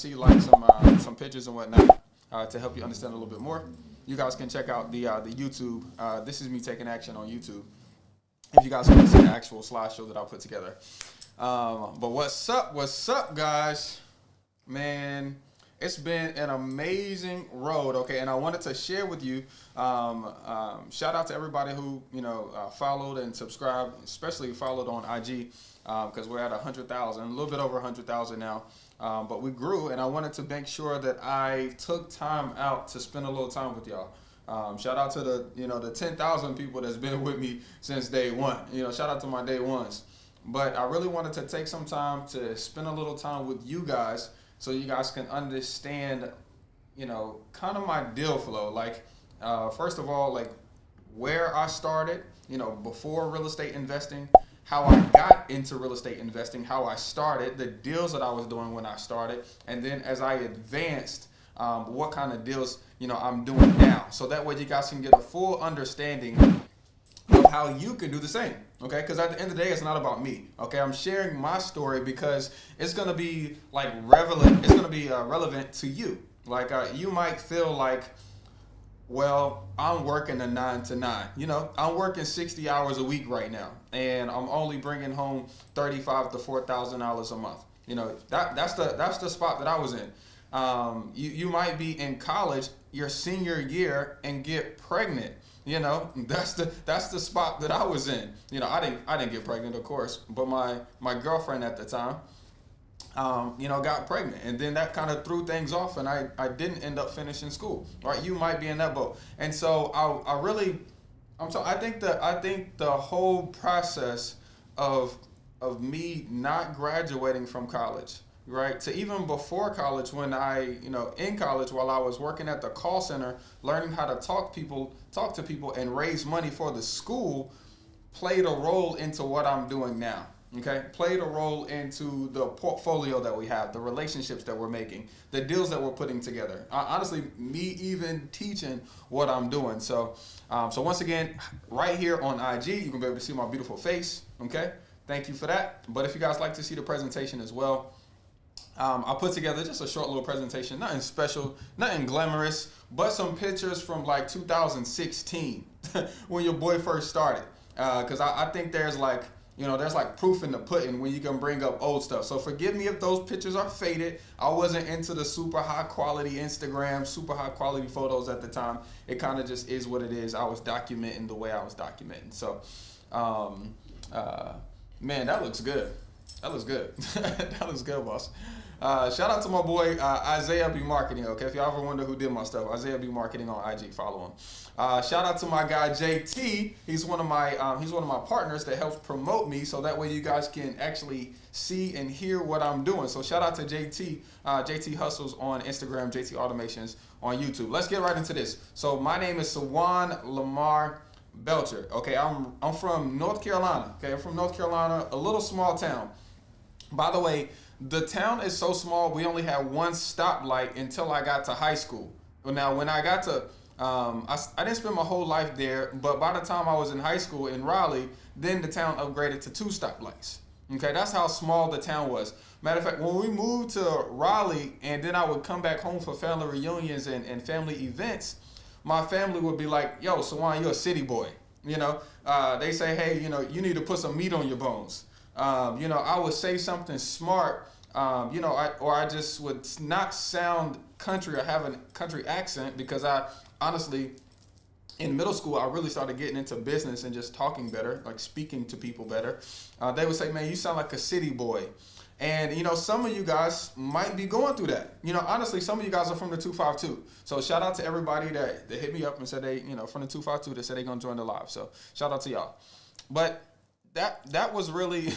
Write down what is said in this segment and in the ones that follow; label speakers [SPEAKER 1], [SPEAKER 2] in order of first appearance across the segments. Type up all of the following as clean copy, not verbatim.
[SPEAKER 1] see like some pictures and whatnot to help you understand a little bit more, you guys can check out the YouTube. This is me taking action on YouTube. If you guys want to see the actual slideshow that I put together. But what's up, guys? Man, it's been an amazing road, okay? And I wanted to share with you, shout out to everybody who, followed and subscribed, especially followed on IG, because we're at 100,000, a little bit over 100,000 now. But we grew, and I wanted to make sure that I took time out to spend a little time with y'all. Shout out to the 10,000 people that's been with me since day one. Shout out to my day ones. But I really wanted to take some time to spend a little time with you guys so you guys can understand, kind of my deal flow. Like, first of all, like where I started, before real estate investing, how I got into real estate investing, how I started, the deals that I was doing when I started, and then as I advanced, what kind of deals, I'm doing now. So that way you guys can get a full understanding of how you can do the same, okay? Because at the end of the day, it's not about me, okay? I'm sharing my story because it's gonna be like relevant. It's gonna be relevant to you. Like you might feel like, well, I'm working a 9 to 9. I'm working 60 hours a week right now, and I'm only bringing home $35,000 to $4,000 a month. That's the spot that I was in. You might be in college your senior year and get pregnant. That's the spot that I was in. I didn't get pregnant, of course, but my girlfriend at the time, got pregnant, and then that kind of threw things off, and I didn't end up finishing school. Right? You might be in that boat, and so I think the whole process of me not graduating from college, right, to even before college, when in college, while I was working at the call center, learning how to talk to people and raise money for the school, played a role into what I'm doing now. Okay, played a role into the portfolio that we have, the relationships that we're making, the deals that we're putting together. Honestly, me even teaching what I'm doing. So once again, right here on IG, you can be able to see my beautiful face. Okay, thank you for that. But if you guys like to see the presentation as well, I put together just a short little presentation, nothing special, nothing glamorous, but some pictures from like 2016 when your boy first started. Because I think there's like proof in the pudding when you can bring up old stuff. So forgive me if those pictures are faded. I wasn't into the super high quality Instagram, super high quality photos at the time. It kind of just is what it is. I was documenting the way I was documenting. So, man, that looks good. That looks good. That looks good, boss. Shout out to my boy Isaiah B Marketing. Okay, if y'all ever wonder who did my stuff, Isaiah B Marketing on IG. Follow him. Shout out to my guy JT. He's one of my partners that helps promote me, so that way you guys can actually see and hear what I'm doing. So shout out to JT. JT Hustles on Instagram, JT Automations on YouTube. Let's get right into this. So my name is Sawan Lamar Belcher. Okay, I'm from North Carolina. Okay, I'm from North Carolina, a little small town. By the way, the town is so small, we only had one stoplight until I got to high school. Now, when I got to, I didn't spend my whole life there, but by the time I was in high school in Raleigh, then the town upgraded to 2 stoplights. Okay, that's how small the town was. Matter of fact, when we moved to Raleigh, and then I would come back home for family reunions and family events, my family would be like, yo, Sawan, you're a city boy. They say, hey, you need to put some meat on your bones. I would say something smart, I just would not sound country or have a country accent, because I honestly, in middle school, I really started getting into business and just talking better, like speaking to people better. They would say, man, you sound like a city boy. And, some of you guys might be going through that. Honestly, some of you guys are from the 252. So shout out to everybody that hit me up and said they, from the 252, that said they're going to join the live. So shout out to y'all. But that was really,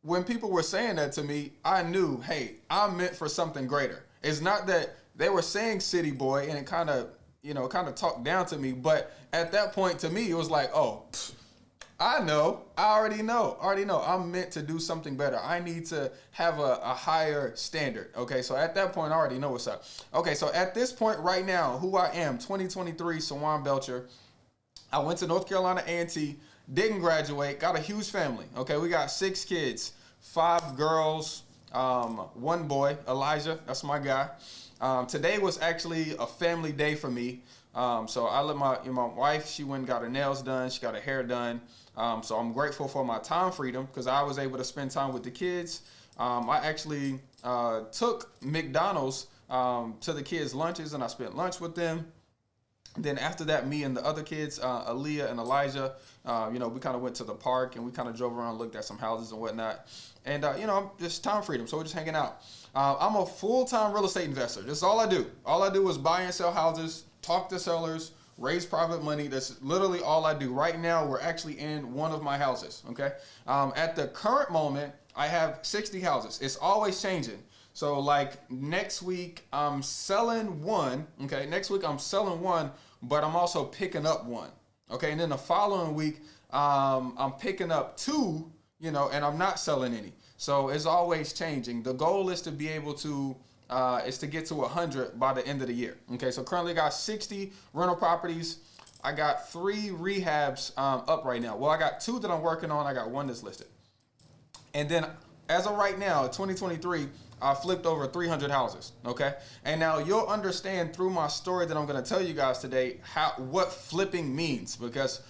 [SPEAKER 1] when people were saying that to me, I knew, hey, I'm meant for something greater. It's not that they were saying city boy and it kind of talked down to me. But at that point, to me, it was like, oh, I already know. I'm meant to do something better. I need to have a higher standard. Okay, so at that point, I already know what's up. Okay, so at this point right now, who I am, 2023, Sawan Belcher. I went to North Carolina A&T, didn't graduate, got a huge family. Okay, we got 6 kids, 5 girls, one boy, Elijah. That's my guy. Today was actually a family day for me. So I let my wife, she went and got her nails done. She got her hair done. So I'm grateful for my time freedom because I was able to spend time with the kids. I actually took McDonald's to the kids' lunches, and I spent lunch with them. Then after that, me and the other kids, Aaliyah and Elijah, we kind of went to the park and we kind of drove around, looked at some houses and whatnot. And, just time freedom. So we're just hanging out. I'm a full-time real estate investor. This is all I do. All I do is buy and sell houses, talk to sellers, raise private money. That's literally all I do. Right now, we're actually in one of my houses, okay? At the current moment, I have 60 houses. It's always changing. So like next week, I'm selling one, okay? Next week, I'm selling one, but I'm also picking up one, okay? And then the following week, I'm picking up two, and I'm not selling any. So it's always changing. The goal is to be able to, is to get to 100 by the end of the year, okay? So currently I got 60 rental properties. I got 3 rehabs up right now. Well, I got 2 that I'm working on. I got 1 that's listed. And then as of right now, 2023, I flipped over 300 houses, okay? And now you'll understand through my story that I'm going to tell you guys today what flipping means, because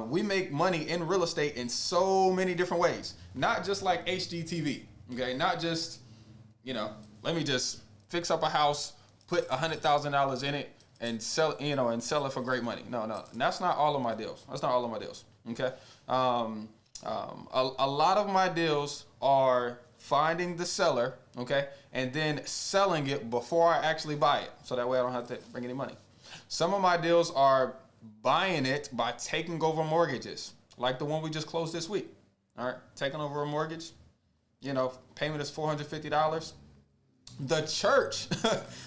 [SPEAKER 1] we make money in real estate in so many different ways. Not just like HGTV, okay? Not just, let me just fix up a house, put $100,000 in it, and sell, and sell it for great money. No, that's not all of my deals. That's not all of my deals, okay? A lot of my deals are finding the seller, okay, and then selling it before I actually buy it, so that way I don't have to bring any money. Some of my deals are buying it by taking over mortgages, like the one we just closed this week. All right, taking over a mortgage, payment is $450. The church,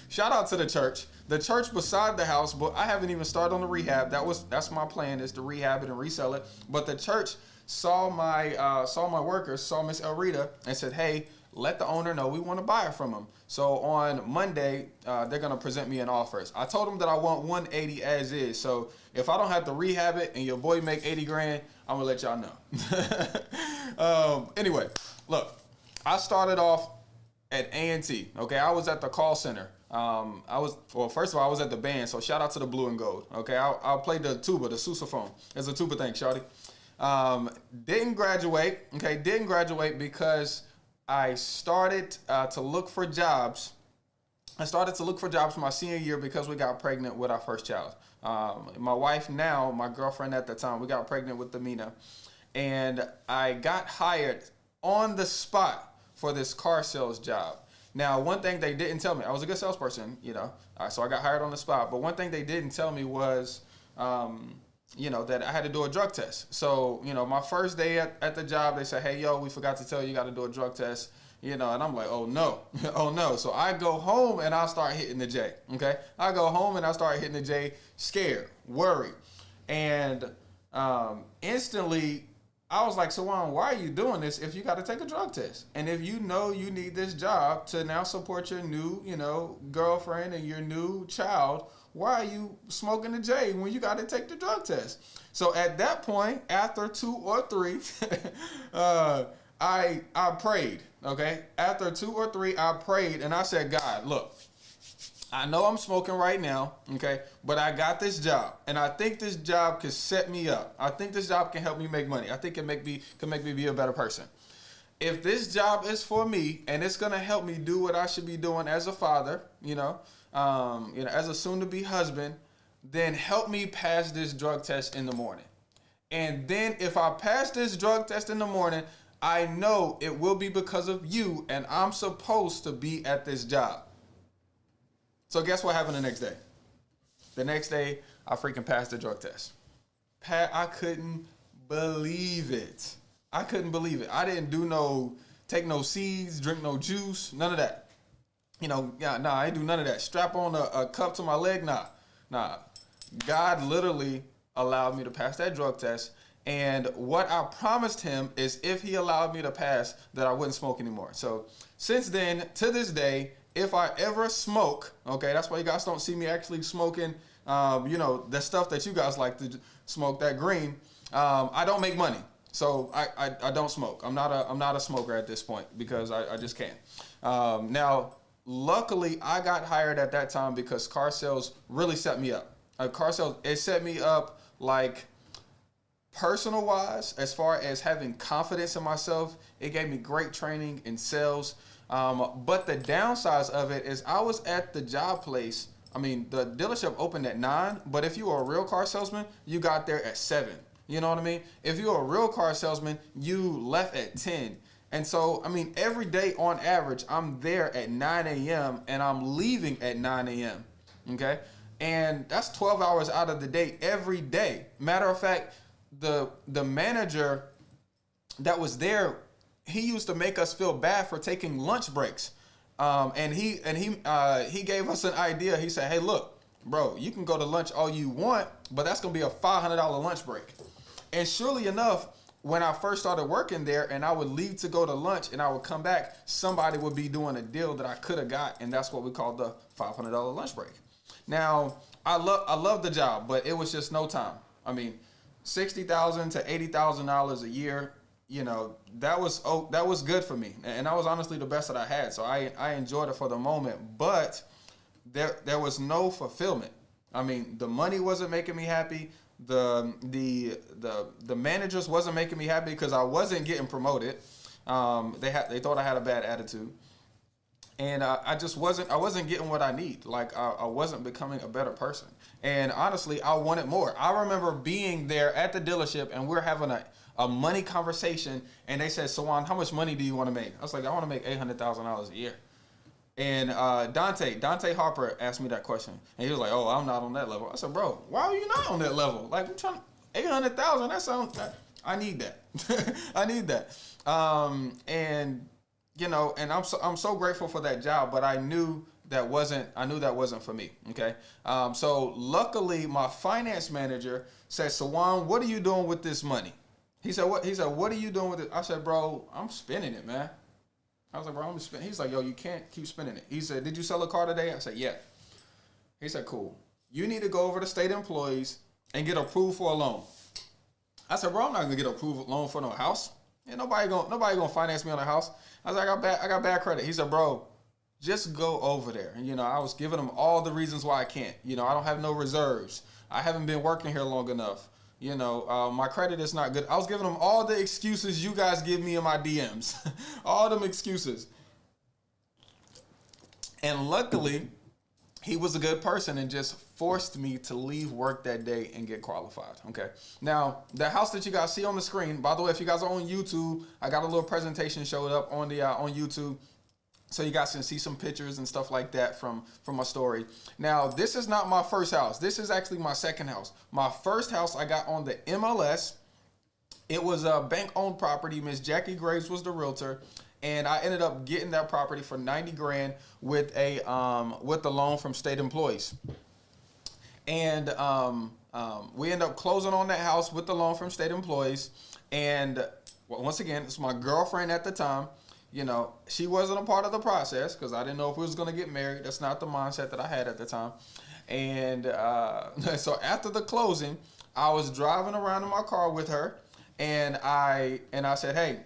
[SPEAKER 1] shout out to the church. The church beside the house, but I haven't even started on the rehab. That's my plan, is to rehab it and resell it. But the church saw my workers, saw Miss Elrita, and said, "Hey, let the owner know we want to buy it from him." So on Monday, they're gonna present me an offer. I told them that I want 180 as is. So if I don't have to rehab it and your boy make 80 grand, I'm gonna let y'all know. Anyway, look, I started off at A&T. Okay, I was at the call center. First of all, I was at the band. So shout out to the Blue and Gold. Okay, I played the tuba, the sousaphone. It's a tuba thing, shawty. Didn't graduate because I started to look for jobs. I started to look for jobs my senior year because we got pregnant with our first child. My wife now, my girlfriend at the time, we got pregnant with Amina. And I got hired on the spot for this car sales job. Now, one thing they didn't tell me, I was a good salesperson, so I got hired on the spot. But one thing they didn't tell me was, that I had to do a drug test. So, my first day at the job, they said, "Hey, yo, we forgot to tell you, you got to do a drug test." And I'm like, oh no, oh no. So I go home and I start hitting the J, okay? I go home and I start hitting the J, scared, worried. And instantly, I was like, "So why are you doing this if you got to take a drug test? And if you know you need this job to now support your new, girlfriend and your new child, why are you smoking the J when you got to take the drug test?" So at that point, after 2 or 3, I prayed, okay? After 2 or 3, I prayed and I said, "God, look, I know I'm smoking right now, okay, but I got this job, and I think this job can set me up. I think this job can help me make money. I think it can make me be a better person. If this job is for me and it's gonna help me do what I should be doing as a father, as a soon-to-be husband, then help me pass this drug test in the morning. And then if I pass this drug test in the morning, I know it will be because of you, and I'm supposed to be at this job." So guess what happened the next day? The next day, I freaking passed the drug test. I couldn't believe it. I I didn't take no seeds, drink no juice, none of that. I didn't do none of that. Strap on a cup to my leg, nah. God literally allowed me to pass that drug test. And what I promised him is if he allowed me to pass, that I wouldn't smoke anymore. So since then, to this day, if I ever smoke, okay, that's why you guys don't see me actually smoking, the stuff that you guys like to smoke, that green, I don't make money. So I don't smoke. I'm not a smoker at this point because I just can't. Now, luckily, I got hired at that time because car sales really set me up. Car sales, it set me up like personal wise, as far as having confidence in myself. It gave me great training in sales. But the downsides of it is I was at the job place. I mean, the dealership opened at 9, but if you were a real car salesman, you got there at 7. You know what I mean? If you're a real car salesman, you left at 10. And so, I mean, every day on average, I'm there at 9 a.m. and I'm leaving at 9 a.m. Okay? And that's 12 hours out of the day every day. Matter of fact, the manager that was there, he used to make us feel bad for taking lunch breaks. And he gave us an idea. He said, "Hey, look, bro, you can go to lunch all you want, but that's gonna be a $500 lunch break." And surely enough, when I first started working there and I would leave to go to lunch and I would come back, somebody would be doing a deal that I could have got, and that's what we call the $500 lunch break. Now, I love the job, but it was just no time. I mean, $60,000 to $80,000 a year, you know, that was good for me, and that was honestly the best that I had. So I enjoyed it for the moment, but there was no fulfillment. I mean, the money wasn't making me happy. The managers wasn't making me happy because I wasn't getting promoted. They thought I had a bad attitude, and I wasn't getting what I need. Like I wasn't becoming a better person. And honestly, I wanted more. I remember being there at the dealership and we're having a money conversation, and they said, "Sawan, how much money do you want to make?" I was like, "I want to make $800,000 a year." And Dante Harper asked me that question, and he was like, "Oh, I'm not on that level." I said, "Bro, why are you not on that level? Like, I'm trying 800,000. That sounds. I need that. I need that." And you know, and I'm so grateful for that job, but I knew that wasn't for me. Okay. So luckily, my finance manager said, "Sawan, what are you doing with this money?" He said, "What?" He said, "What are you doing with it?" I said, "Bro, I'm spending it, man." I was like, "Bro, I'm spending." He's like, "Yo, you can't keep spending it." He said, "Did you sell a car today?" I said, "Yeah." He said, "Cool. You need to go over to state employees and get approved for a loan." I said, "Bro, I'm not gonna get approved loan for no house. Ain't nobody gonna finance me on a house." I was like, I got bad credit." He said, "Bro, just go over there." And, you know, I was giving him all the reasons why I can't. You know, I don't have no reserves. I haven't been working here long enough. You know, my credit is not good. I was giving him all the excuses you guys give me in my DMs. All them excuses. And luckily, he was a good person and just forced me to leave work that day and get qualified. Okay. Now, the house that you guys see on the screen, by the way, if you guys are on YouTube, I got a little presentation showed up on the on YouTube. So you guys can see some pictures and stuff like that from my story. Now, this is not my first house. This is actually my second house. My first house I got on the MLS. It was a bank-owned property. Miss Jackie Graves was the realtor, and I ended up getting that property for $90,000 with the loan from state employees. And we ended up closing on that house with the loan from state employees. And once again, it's my girlfriend at the time. You know, she wasn't a part of the process because I didn't know if we was going to get married. That's not the mindset that I had at the time. And so after the closing, I was driving around in my car with her, and I said, "Hey,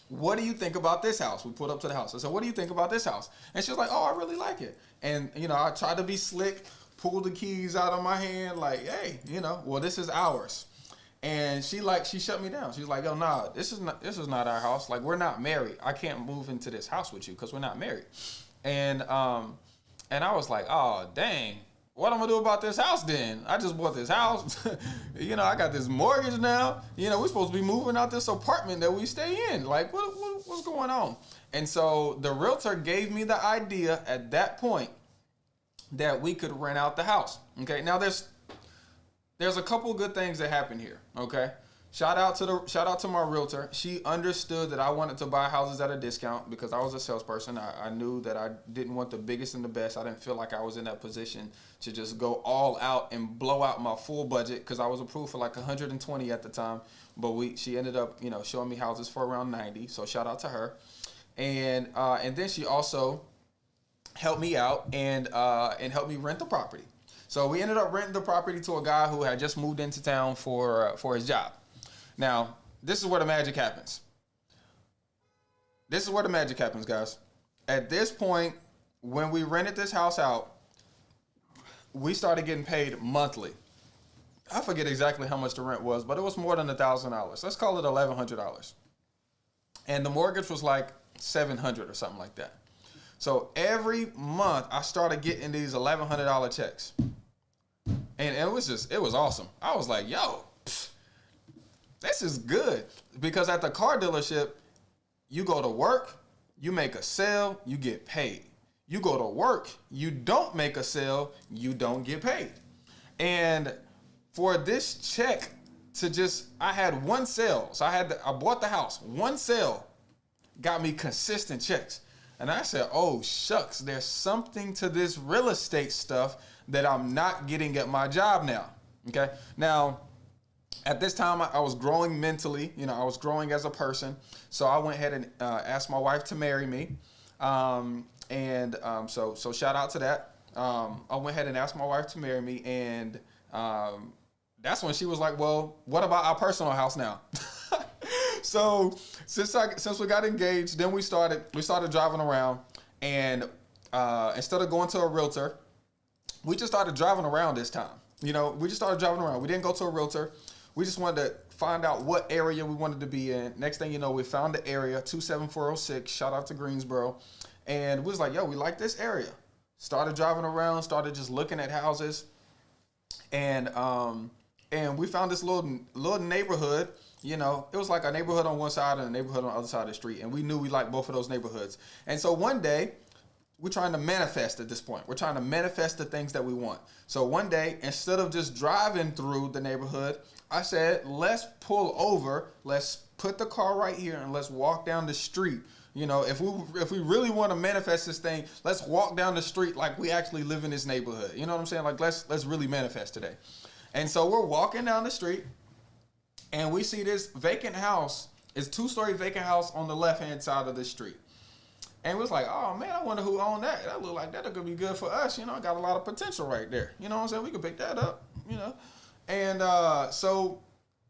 [SPEAKER 1] what do you think about this house?" We pulled up to the house. I said, "What do you think about this house?" And she was like, "Oh, I really like it." And, you know, I tried to be slick, pulled the keys out of my hand like, "Hey, you know, well, this is ours." And she shut me down. She's like, "Yo, nah, this is not our house. Like, we're not married. I can't move into this house with you because we're not married." And I was like, "Oh, dang, what I'm gonna do about this house then? I just bought this house. You know, I got this mortgage now. You know, we're supposed to be moving out this apartment that we stay in. Like, what's going on?" And so the realtor gave me the idea at that point that we could rent out the house. Okay, now there's a couple good things that happen here. Okay, shout out to my realtor. She understood that I wanted to buy houses at a discount because I was a salesperson. I knew that I didn't want the biggest and the best. I didn't feel like I was in that position to just go all out and blow out my full budget because I was approved for like 120 at the time. But she ended up, you know, showing me houses for around 90. So shout out to her. And then she also helped me out and helped me rent the property. So we ended up renting the property to a guy who had just moved into town for his job. Now, this is where the magic happens. This is where the magic happens, guys. At this point, when we rented this house out, we started getting paid monthly. I forget exactly how much the rent was, but it was more than $1,000. Let's call it $1,100. And the mortgage was like $700 or something like that. So every month I started getting these $1,100 checks. And it was awesome. I was like, yo, this is good. Because at the car dealership, you go to work, you make a sale, you get paid. You go to work, you don't make a sale, you don't get paid. And for this check to I had one sale. So I bought the house. One sale got me consistent checks. And I said, oh, shucks, there's something to this real estate stuff that I'm not getting at my job now. Okay. Now, at this time, I was growing mentally. I was growing as a person. So I went ahead and asked my wife to marry me. So shout out to that. I went ahead and asked my wife to marry me. And that's when she was like, well, what about our personal house now? So since we got engaged, then we started driving around, and instead of going to a realtor, we just started driving around this time. We just started driving around. We didn't go to a realtor. We just wanted to find out what area we wanted to be in. Next thing you know, we found the area, 27406. Shout out to Greensboro. And we was like, yo, we like this area. Started driving around, started just looking at houses. And we found this little neighborhood. It was like a neighborhood on one side and a neighborhood on the other side of the street. And we knew we liked both of those neighborhoods. And so one day, we're trying to manifest at this point. We're trying to manifest the things that we want. So one day, instead of just driving through the neighborhood, I said, let's pull over. Let's put the car right here and let's walk down the street. If we really want to manifest this thing, let's walk down the street like we actually live in this neighborhood. You know what I'm saying? Like, let's really manifest today. And so we're walking down the street, and we see this vacant house. It's a 2-story vacant house on the left-hand side of the street. And we was like, oh, man, I wonder who owned that. That look like that could be good for us. Got a lot of potential right there. You know what I'm saying? We could pick that up, And so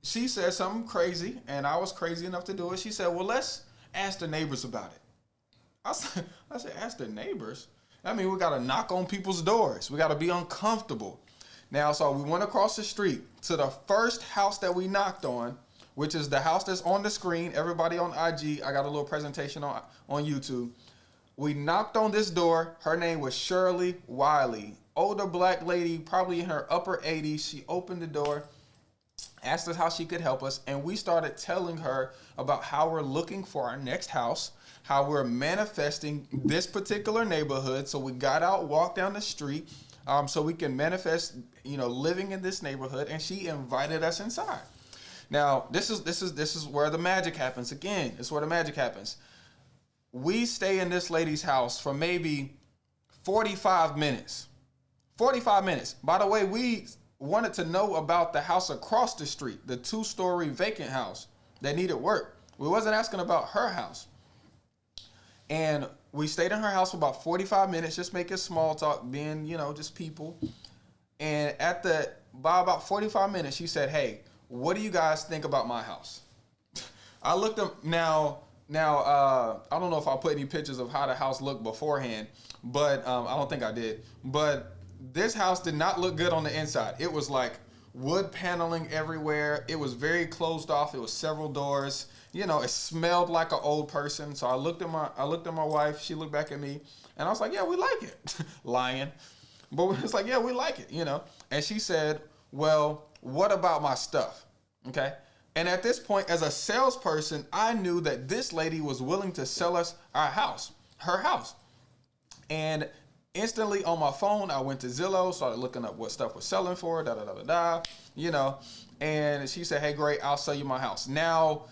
[SPEAKER 1] she said something crazy, and I was crazy enough to do it. She said, well, let's ask the neighbors about it. I said, ask the neighbors? I mean, we got to knock on people's doors. We got to be uncomfortable. Now, so we went across the street to the first house that we knocked on, which is the house that's on the screen. Everybody on IG, I got a little presentation on YouTube. We knocked on this door. Her name was Shirley Wiley. Older black lady, probably in her upper 80s. She opened the door, asked us how she could help us, and we started telling her about how we're looking for our next house, how we're manifesting this particular neighborhood. So we got out, walked down the street, so we can manifest, living in this neighborhood, and she invited us inside. Now, this is where the magic happens. Again, it's where the magic happens. We stay in this lady's house for maybe 45 minutes. 45 minutes. By the way, we wanted to know about the house across the street, the 2-story vacant house that needed work. We wasn't asking about her house. And we stayed in her house for about 45 minutes, just making small talk, being, just people. And by about 45 minutes, she said, hey, what do you guys think about my house? I looked up now, I don't know if I'll put any pictures of how the house looked beforehand, but I don't think I did. But this house did not look good on the inside. It was like wood paneling everywhere. It was very closed off. It was several doors. It smelled like an old person. So I looked at my wife. She looked back at me, and I was like, yeah, we like it. Lying. But it's like, yeah, we like it, And she said, well, what about my stuff? Okay. And at this point, as a salesperson, I knew that this lady was willing to sell us her house. And instantly on my phone, I went to Zillow, started looking up what stuff was selling for, and she said, hey, great, I'll sell you my house. Now,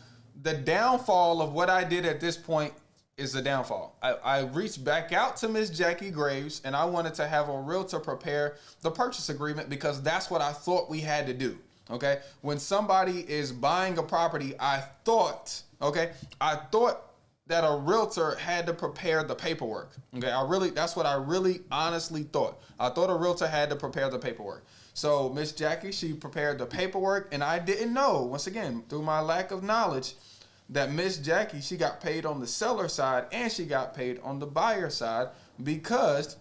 [SPEAKER 1] the downfall of what I did at this point is the downfall. I reached back out to Miss Jackie Graves, and I wanted to have a realtor prepare the purchase agreement because that's what I thought we had to do. Okay. When somebody is buying a property, I thought that a realtor had to prepare the paperwork. Okay. That's what I really honestly thought. I thought a realtor had to prepare the paperwork. So Miss Jackie, she prepared the paperwork, and I didn't know, once again, through my lack of knowledge, that Miss Jackie, she got paid on the seller side and she got paid on the buyer side because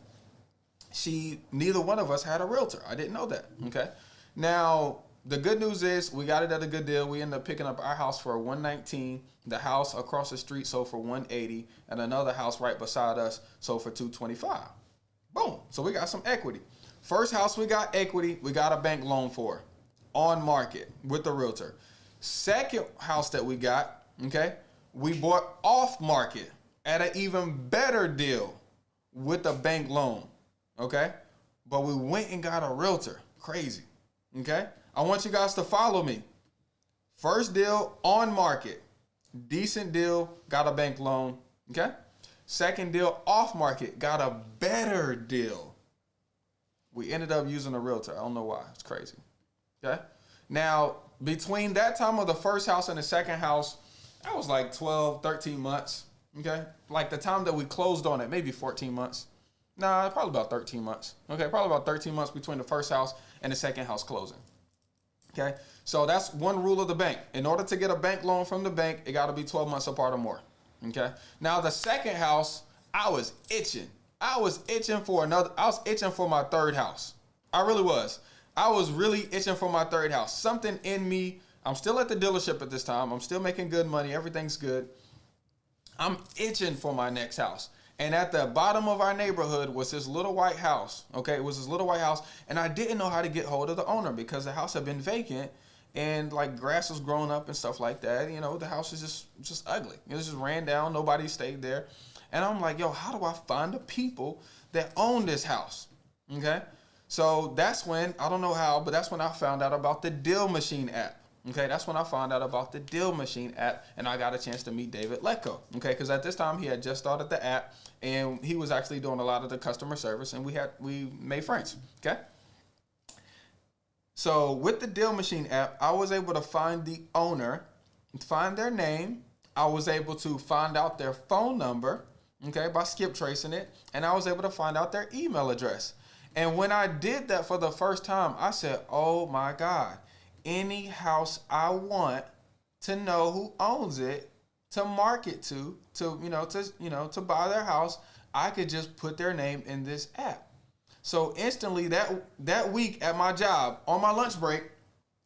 [SPEAKER 1] neither one of us had a realtor. I didn't know that. Okay. Now, the good news is we got it at a good deal. We ended up picking up our house for $119. The house across the street sold for $180, and another house right beside us sold for $225. Boom. So we got some equity. First house we got equity, we got a bank loan for on market with the realtor. Second house that we got, okay, we bought off market at an even better deal with a bank loan, okay? But we went and got a realtor. Crazy, okay? I want you guys to follow me. First deal on market, decent deal, got a bank loan, okay? Second deal off market, got a better deal. We ended up using a realtor. I don't know why. It's crazy, okay? Now, between that time of the first house and the second house, that was like 12, 13 months, okay? Like the time that we closed on it, maybe 14 months. Nah, probably about 13 months. Okay, probably about 13 months between the first house and the second house closing. Okay, so that's one rule of the bank. In order to get a bank loan from the bank, it got to be 12 months apart or more. Okay, now the second house, I was itching. I was itching for my third house. I really was. I was really itching for my third house. Something in me, I'm still at the dealership at this time. I'm still making good money. Everything's good. I'm itching for my next house. And at the bottom of our neighborhood was this little white house. Okay, it was this little white house. And I didn't know how to get hold of the owner because the house had been vacant and like grass was growing up and stuff like that. You know, the house is just ugly. It just ran down. Nobody stayed there. And I'm like, yo, how do I find the people that own this house? Okay, so that's when, I don't know how, but that's when I found out about the Deal Machine app. Okay, that's when I found out about the Deal Machine app, and I got a chance to meet David Letko. Okay, because at this time he had just started the app, and he was actually doing a lot of the customer service, and we made friends. Okay, so with the Deal Machine app, I was able to find the owner, find their name. I was able to find out their phone number, okay, by skip tracing it, and I was able to find out their email address. And when I did that for the first time, I said, "Oh my God." Any house I want to know who owns it, to market to buy their house, I could just put their name in this app. So instantly that week at my job, on my lunch break,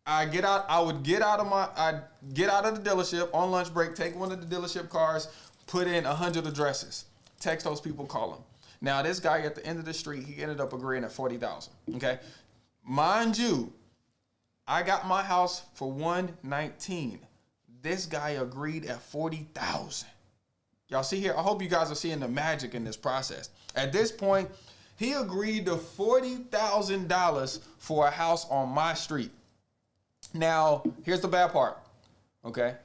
[SPEAKER 1] I'd get out of the dealership on lunch break, take one of the dealership cars, put in 100 addresses, text those people, call them. Now this guy at the end of the street, he ended up agreeing at $40,000. Okay, mind you, I got my house for $119. This guy agreed at $40,000. Y'all see here? I hope you guys are seeing the magic in this process. At this point, he agreed to $40,000 for a house on my street. Now, here's the bad part. Okay,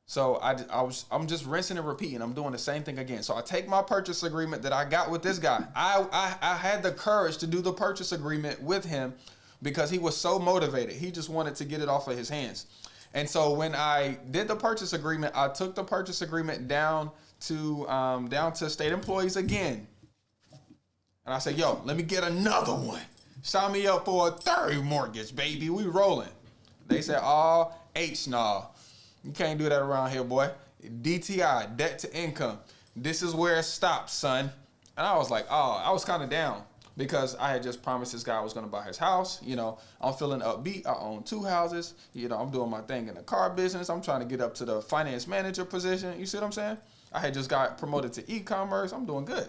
[SPEAKER 1] so I'm just rinsing and repeating. I'm doing the same thing again. So I take my purchase agreement that I got with this guy. I had the courage to do the purchase agreement with him, because he was so motivated. He just wanted to get it off of his hands. And so when I did the purchase agreement, I took the purchase agreement down to state employees again. And I said, yo, let me get another one. Sign me up for a third mortgage, baby. We rolling. They said, oh, nah. You can't do that around here, boy. DTI, debt to income. This is where it stops, son. And I was like, oh, I was kind of down, because I had just promised this guy I was going to buy his house. You know, I'm feeling upbeat. I own 2 houses. You know, I'm doing my thing in the car business. I'm trying to get up to the finance manager position. You see what I'm saying? I had just got promoted to e-commerce. I'm doing good.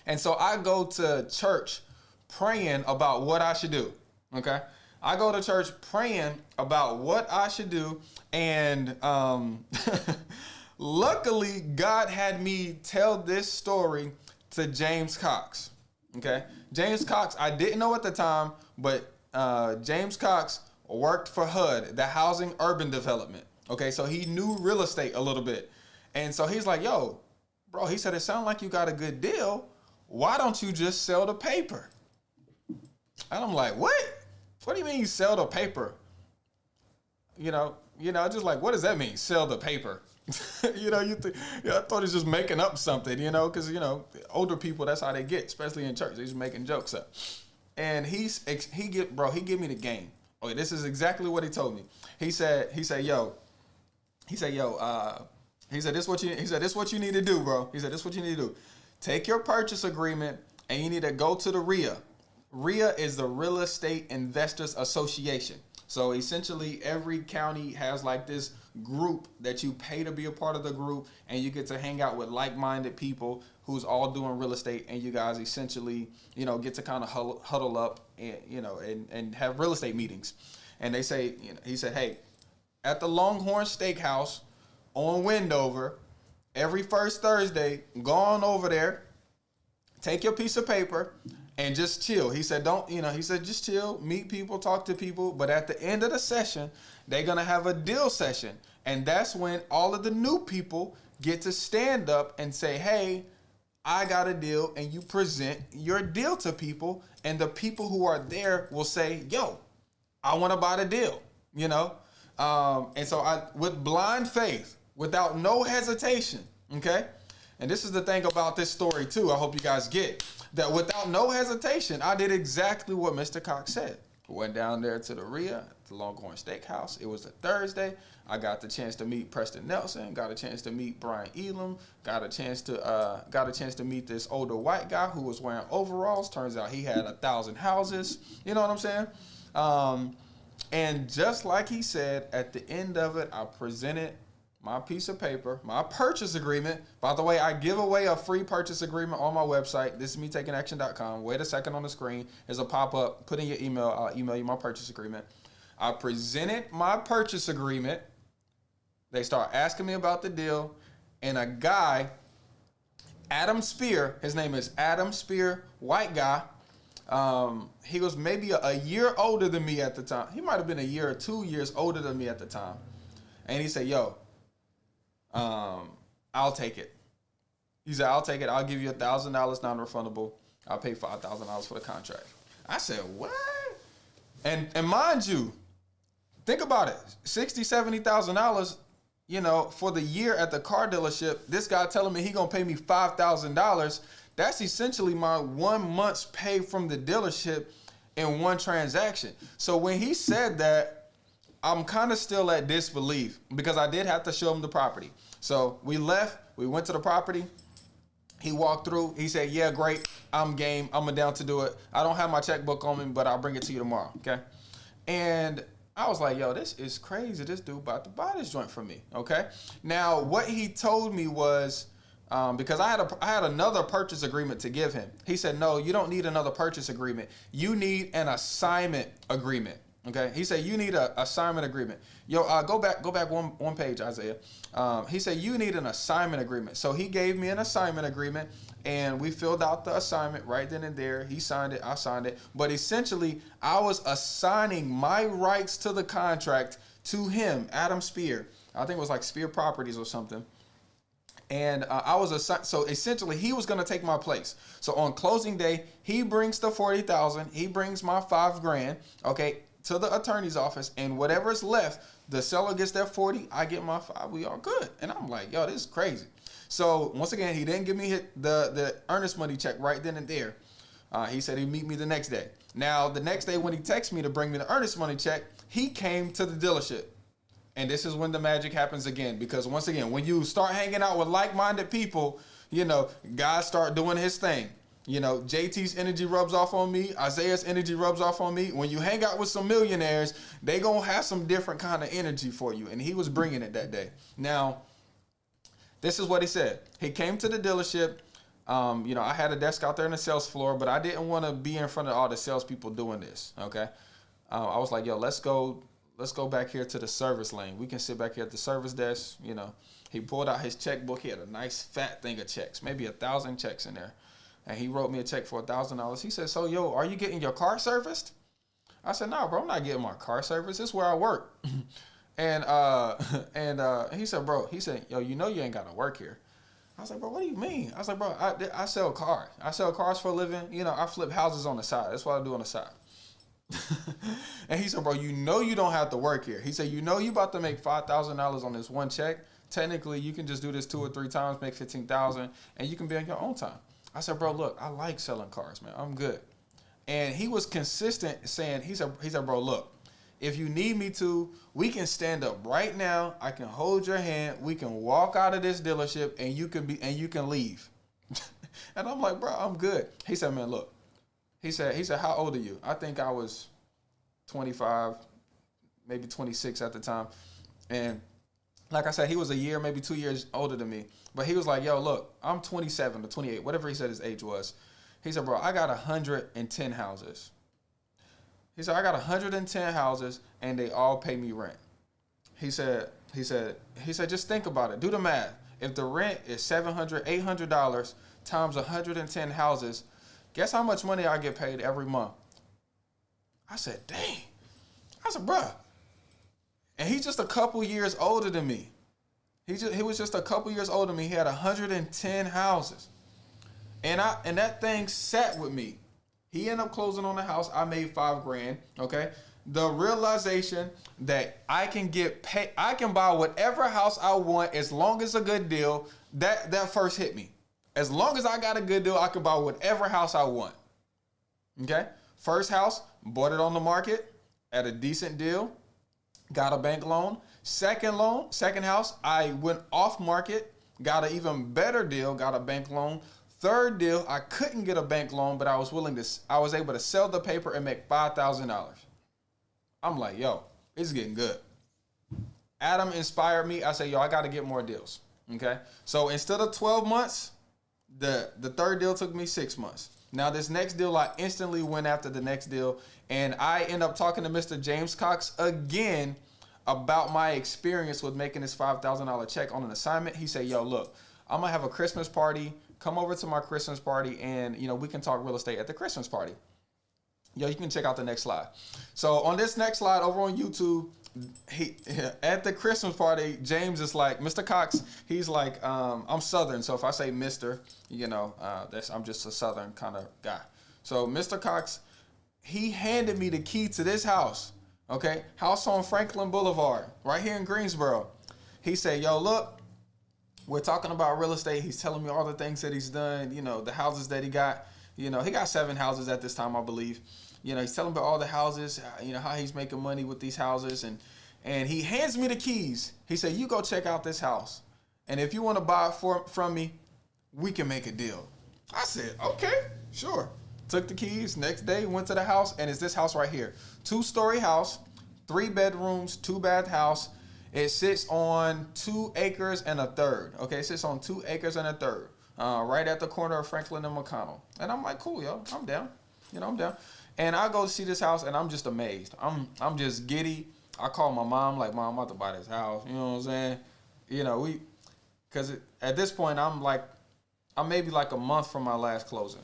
[SPEAKER 1] And so I go to church praying about what I should do. Okay? I go to church praying about what I should do. And luckily, God had me tell this story to James Cox. Okay, James Cox, I didn't know at the time, but James Cox worked for HUD, the Housing Urban Development. Okay, so he knew real estate a little bit. And so he's like, yo, bro, he said, it sounds like you got a good deal. Why don't you just sell the paper? And I'm like, what? What do you mean you sell the paper? You know, just like, what does that mean? Sell the paper. I thought it's just making up something, because, older people, that's how they get, especially in church. They're just making jokes up. And he give me the game. Okay, this is exactly what he told me. He said, yo, this what you need to do, bro. He said, this what you need to do. Take your purchase agreement and you need to go to the RIA. RIA is the Real Estate Investors Association. So essentially every county has like this group that you pay to be a part of the group, and you get to hang out with like-minded people who's all doing real estate, and you guys essentially, get to kind of huddle up and, and have real estate meetings. And they say, he said, hey, at the Longhorn Steakhouse on Wendover, every first Thursday, go on over there, take your piece of paper, and just chill. He said, just chill, meet people, talk to people. But at the end of the session, they're going to have a deal session. And that's when all of the new people get to stand up and say, hey, I got a deal. And you present your deal to people. And the people who are there will say, yo, I want to buy the deal, And so with blind faith, without no hesitation, okay? And this is the thing about this story too, I hope you guys get. That without no hesitation, I did exactly what Mr. Cox said. Went down there to the RIA, the Longhorn Steakhouse. It was a Thursday. I got the chance to meet Preston Nelson. Got a chance to meet Brian Elam. Got a chance to meet this older white guy who was wearing overalls. Turns out he had 1,000 houses. You know what I'm saying? And just like he said, at the end of it, I presented my piece of paper, my purchase agreement. By the way, I give away a free purchase agreement on my website. This is metakingaction.com. Wait a second on the screen. There's a pop-up. Put in your email. I'll email you my purchase agreement. I presented my purchase agreement. They start asking me about the deal. And a guy, Adam Spear, his name is Adam Spear, white guy. He was maybe a year older than me at the time. He might have been a year or 2 years older than me at the time. And he said, yo, I'll take it. He said, I'll take it. I'll give you $1,000 non-refundable. I'll pay $5,000 for the contract. I said, what? And mind you, think about it. $60,000, $70,000, for the year at the car dealership. This guy telling me he gonna pay me $5,000. That's essentially my 1 month's pay from the dealership in one transaction. So when he said that, I'm kind of still at disbelief because I did have to show him the property. So we left, we went to the property. He walked through, he said, yeah, great, I'm game, I'm down to do it. I don't have my checkbook on me, but I'll bring it to you tomorrow, okay? And I was like, yo, this is crazy. This dude about to buy this joint from me, okay? Now, what he told me was, because I had another purchase agreement to give him. He said, no, you don't need another purchase agreement. You need an assignment agreement. Okay, he said you need an assignment agreement. Yo, go back one page, Isaiah. He said you need an assignment agreement. So he gave me an assignment agreement, and we filled out the assignment right then and there. He signed it, I signed it. But essentially, I was assigning my rights to the contract to him, Adam Spear. I think it was like Spear Properties or something. And I was assigned. So essentially, he was going to take my place. So on closing day, he brings the $40,000. He brings my $5,000. Okay. To the attorney's office, and whatever's left, the seller gets their 40, I get my 5, we all good. And I'm like, yo, this is crazy. So once again, he didn't give me the earnest money check right then and there. He said he'd meet me the next day. Now, the next day when he texted me to bring me the earnest money check, he came to the dealership. And this is when the magic happens again, because once again, when you start hanging out with like-minded people, God start doing his thing. JT's energy rubs off on me. Isaiah's energy rubs off on me. When you hang out with some millionaires, they gonna have some different kind of energy for you. And he was bringing it that day. Now, this is what he said. He came to the dealership. I had a desk out there on the sales floor, but I didn't want to be in front of all the salespeople doing this. Okay. I was like, yo, let's go back here to the service lane. We can sit back here at the service desk. He pulled out his checkbook. He had a nice fat thing of checks, maybe 1,000 checks in there. And he wrote me a check for $1,000. He said, so, yo, are you getting your car serviced? I said, no, bro, I'm not getting my car serviced. This is where I work. and he said, yo, you ain't got to work here. I was like, bro, what do you mean? I was like, bro, I sell cars. I sell cars for a living. I flip houses on the side. That's what I do on the side. And he said, bro, you don't have to work here. He said, you about to make $5,000 on this one check. Technically, you can just do this 2 or 3 times, make $15,000, and you can be on your own time. I said, bro, look, I like selling cars, man. I'm good. And he was consistent saying, he said, bro, look, if you need me to, we can stand up right now. I can hold your hand. We can walk out of this dealership and you can leave. And I'm like, bro, I'm good. He said, man, look, he said, how old are you? I think I was 25, maybe 26 at the time. And like I said, he was a year, maybe 2 years older than me. But he was like, yo, look, I'm 27 or 28, whatever he said his age was. He said, bro, I got 110 houses. He said, I got 110 houses and they all pay me rent. He said, just think about it. Do the math. If the rent is $700, $800 times 110 houses, guess how much money I get paid every month? I said, dang. I said, bruh. And he's just a couple years older than me. He was just a couple years older than me. He had 110 houses. And that thing sat with me. He ended up closing on the house. I made $5,000. Okay. The realization that I can get paid, I can buy whatever house I want as long as it's a good deal. That first hit me. As long as I got a good deal, I can buy whatever house I want. Okay. First house, bought it on the market at a decent deal. Got a bank loan. Second house, I went off market, got an even better deal, got a bank loan. Third deal, I couldn't get a bank loan, but I was able to sell the paper and make $5,000. I'm like, yo, it's getting good. Adam inspired me. I said, yo, I got to get more deals. Okay. So instead of 12 months, the third deal took me 6 months. Now this next deal, I instantly went after the next deal, and I end up talking to Mr. James Cox again about my experience with making this $5,000 check on an assignment. He said, yo, look, I'm gonna have a Christmas party. Come over to my Christmas party and, we can talk real estate at the Christmas party. Yo, you can check out the next slide. So on this next slide over on YouTube, at the Christmas party, James is like, Mr. Cox, he's like, I'm Southern. So if I say Mr., I'm just a Southern kind of guy. So Mr. Cox, he handed me the key to this house. Okay. House on Franklin Boulevard, right here in Greensboro. He said, yo, look, we're talking about real estate. He's telling me all the things that he's done, the houses that he got. He got 7 houses at this time, I believe. He's telling me about all the houses, how he's making money with these houses. And he hands me the keys. He said, you go check out this house. And if you want to buy it from me, we can make a deal. I said, okay, sure. Took the keys. Next day, went to the house, and it's this house right here. 2-story house, 3 bedrooms, 2-bath house. It sits on 2 acres and a third. Okay, it sits on 2 acres and a third, right at the corner of Franklin and McConnell. And I'm like, cool, yo, I'm down. I'm down. And I go to see this house, and I'm just amazed. I'm just giddy. I call my mom, like, Mom, I'm about to buy this house. You know what I'm saying? Because at this point, I'm maybe like a month from my last closing.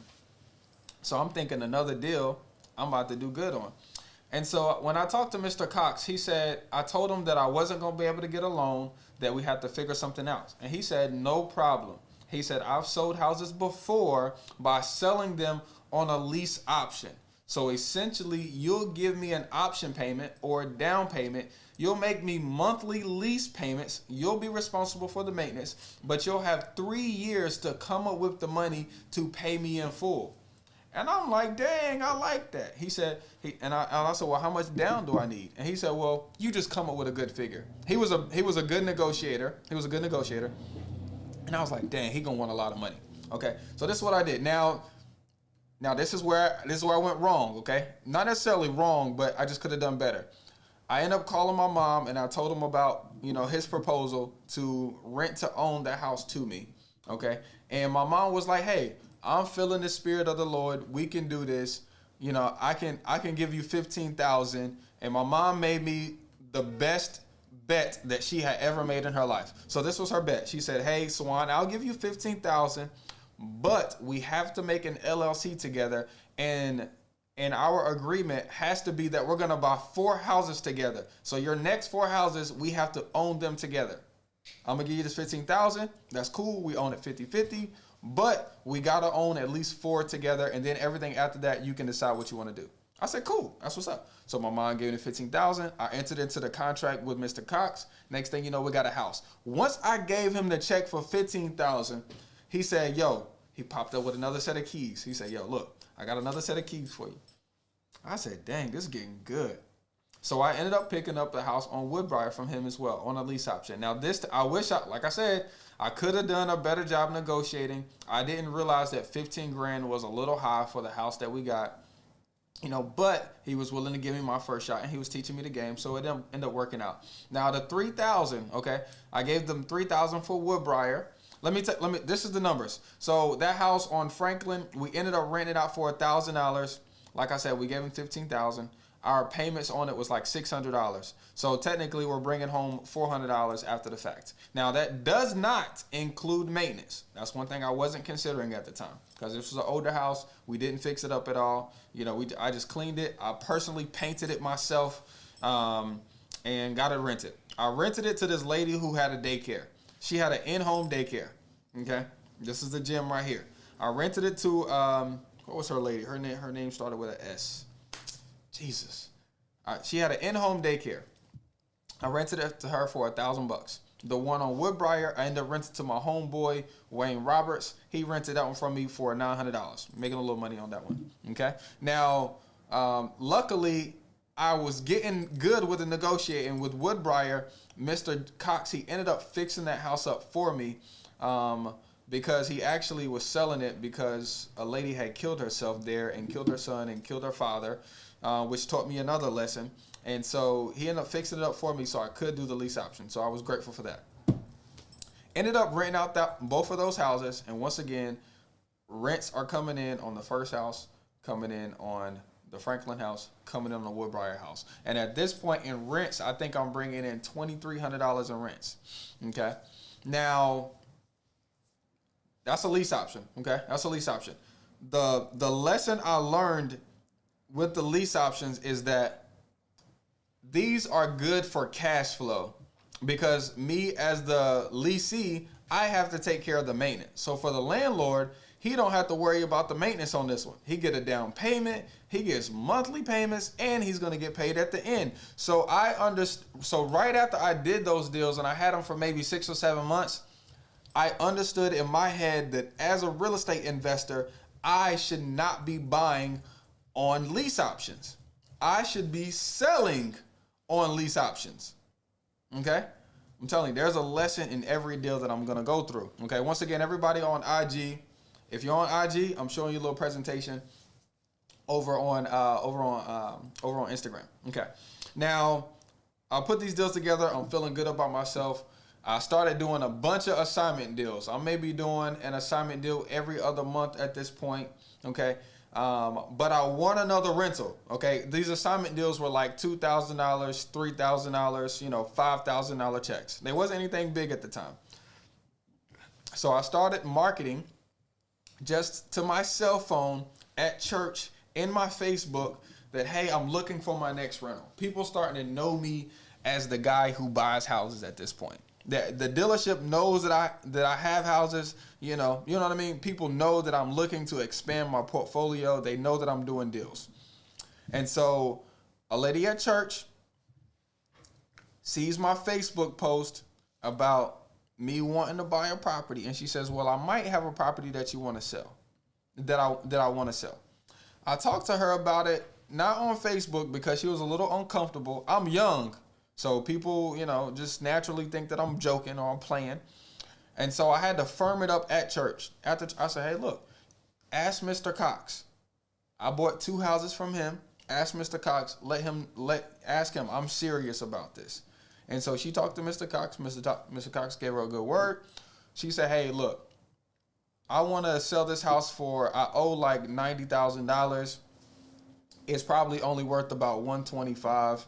[SPEAKER 1] So I'm thinking another deal I'm about to do good on. And so when I talked to Mr. Cox, he said, I told him that I wasn't going to be able to get a loan, that we had to figure something out. And he said, no problem. He said, I've sold houses before by selling them on a lease option. So essentially, you'll give me an option payment or a down payment. You'll make me monthly lease payments. You'll be responsible for the maintenance, but you'll have 3 years to come up with the money to pay me in full. And I'm like, dang, I like that. He said, and I said, well, how much down do I need? And he said, well, you just come up with a good figure. He was a good negotiator. And I was like, dang, he gonna want a lot of money. Okay, so this is what I did. Now this is where I went wrong. Okay, not necessarily wrong, but I just could have done better. I ended up calling my mom and I told him about his proposal to rent to own that house to me. Okay, and my mom was like, hey, I'm feeling the spirit of the Lord. We can do this. I can give you $15,000. And my mom made me the best bet that she had ever made in her life. So this was her bet. She said, hey, Swan, I'll give you $15,000, but we have to make an LLC together. And our agreement has to be that we're going to buy 4 houses together. So your next 4 houses, we have to own them together. I'm going to give you this $15,000. That's cool. We own it 50-50. But we got to own at least 4 together. And then everything after that, you can decide what you want to do. I said, cool. That's what's up. So my mom gave me $15,000. I entered into the contract with Mr. Cox. Next thing you know, we got a house. Once I gave him the check for $15,000, he said, yo, he popped up with another set of keys. He said, yo, look, I got another set of keys for you. I said, dang, this is getting good. So I ended up picking up the house on Woodbriar from him as well on a lease option. Now I wish like I said, I could have done a better job negotiating. I didn't realize that 15 grand was a little high for the house that we got. But he was willing to give me my first shot, and he was teaching me the game, so it ended up working out. Now the 3,000, okay, I gave them 3,000 for Woodbriar. This is the numbers. So that house on Franklin, we ended up renting it out for $1,000. Like I said, we gave him 15,000. Our payments on it was like $600. So technically, we're bringing home $400 after the fact. Now that does not include maintenance. That's one thing I wasn't considering at the time, because this was an older house. We didn't fix it up at all. I just cleaned it. I personally painted it myself, and got it rented. I rented it to this lady who had a daycare. She had an in-home daycare. Okay, this is the gym right here. I rented it to what was her lady? Her name started with an S. Jesus. All right, she had an in-home daycare. I rented it to her for $1,000. The one on Woodbriar, I ended up renting to my homeboy Wayne Roberts. He rented that one from me for $900, making a little money on that one. Okay. Now, luckily, I was getting good with the negotiating with Woodbriar. Mr. Cox, he ended up fixing that house up for me, because he actually was selling it because a lady had killed herself there and killed her son and killed her father, which taught me another lesson. And so he ended up fixing it up for me so I could do the lease option. So I was grateful for that. Ended up renting out both of those houses. And once again, rents are coming in on the first house, coming in on the Franklin house, coming in on the Woodbriar house. And at this point in rents, I think I'm bringing in $2,300 in rents. Okay. Now, that's a lease option. Okay. That's a lease option. The lesson I learned with the lease options is that these are good for cash flow, because me as the leasee, I have to take care of the maintenance. So for the landlord, he don't have to worry about the maintenance on this one. He get a down payment, he gets monthly payments, and he's going to get paid at the end. So So right after I did those deals, and I had them for maybe 6 or 7 months, I understood in my head that as a real estate investor, I should not be buying on lease options. I should be selling on lease options. Okay? I'm telling you, there's a lesson in every deal that I'm going to go through. Okay? Once again, everybody on IG, if you're on IG, I'm showing you a little presentation over on Instagram. Okay? Now, I put these deals together. I'm feeling good about myself. I started doing a bunch of assignment deals. I may be doing an assignment deal every other month at this point. Okay? But I want another rental. Okay, these assignment deals were like $2,000, $3,000, $5,000 checks. There wasn't anything big at the time. So I started marketing just to my cell phone, at church, in my Facebook, that, hey, I'm looking for my next rental. People starting to know me as the guy who buys houses at this point. The dealership knows that I have houses, you know what I mean? People know that I'm looking to expand my portfolio. They know that I'm doing deals. And so a lady at church sees my Facebook post about me wanting to buy a property, and she says, well, I might have a property that you want to sell, that I want to sell. I talked to her about it, not on Facebook, because she was a little uncomfortable. I'm young. So people, just naturally think that I'm joking or I'm playing. And so I had to firm it up at church. After I said, hey, look, ask Mr. Cox. I bought 2 houses from him. Ask Mr. Cox. Ask him. I'm serious about this. And so she talked to Mr. Cox. Mr. Cox gave her a good word. She said, hey, look, I want to sell this house I owe like $90,000. It's probably only worth about $125,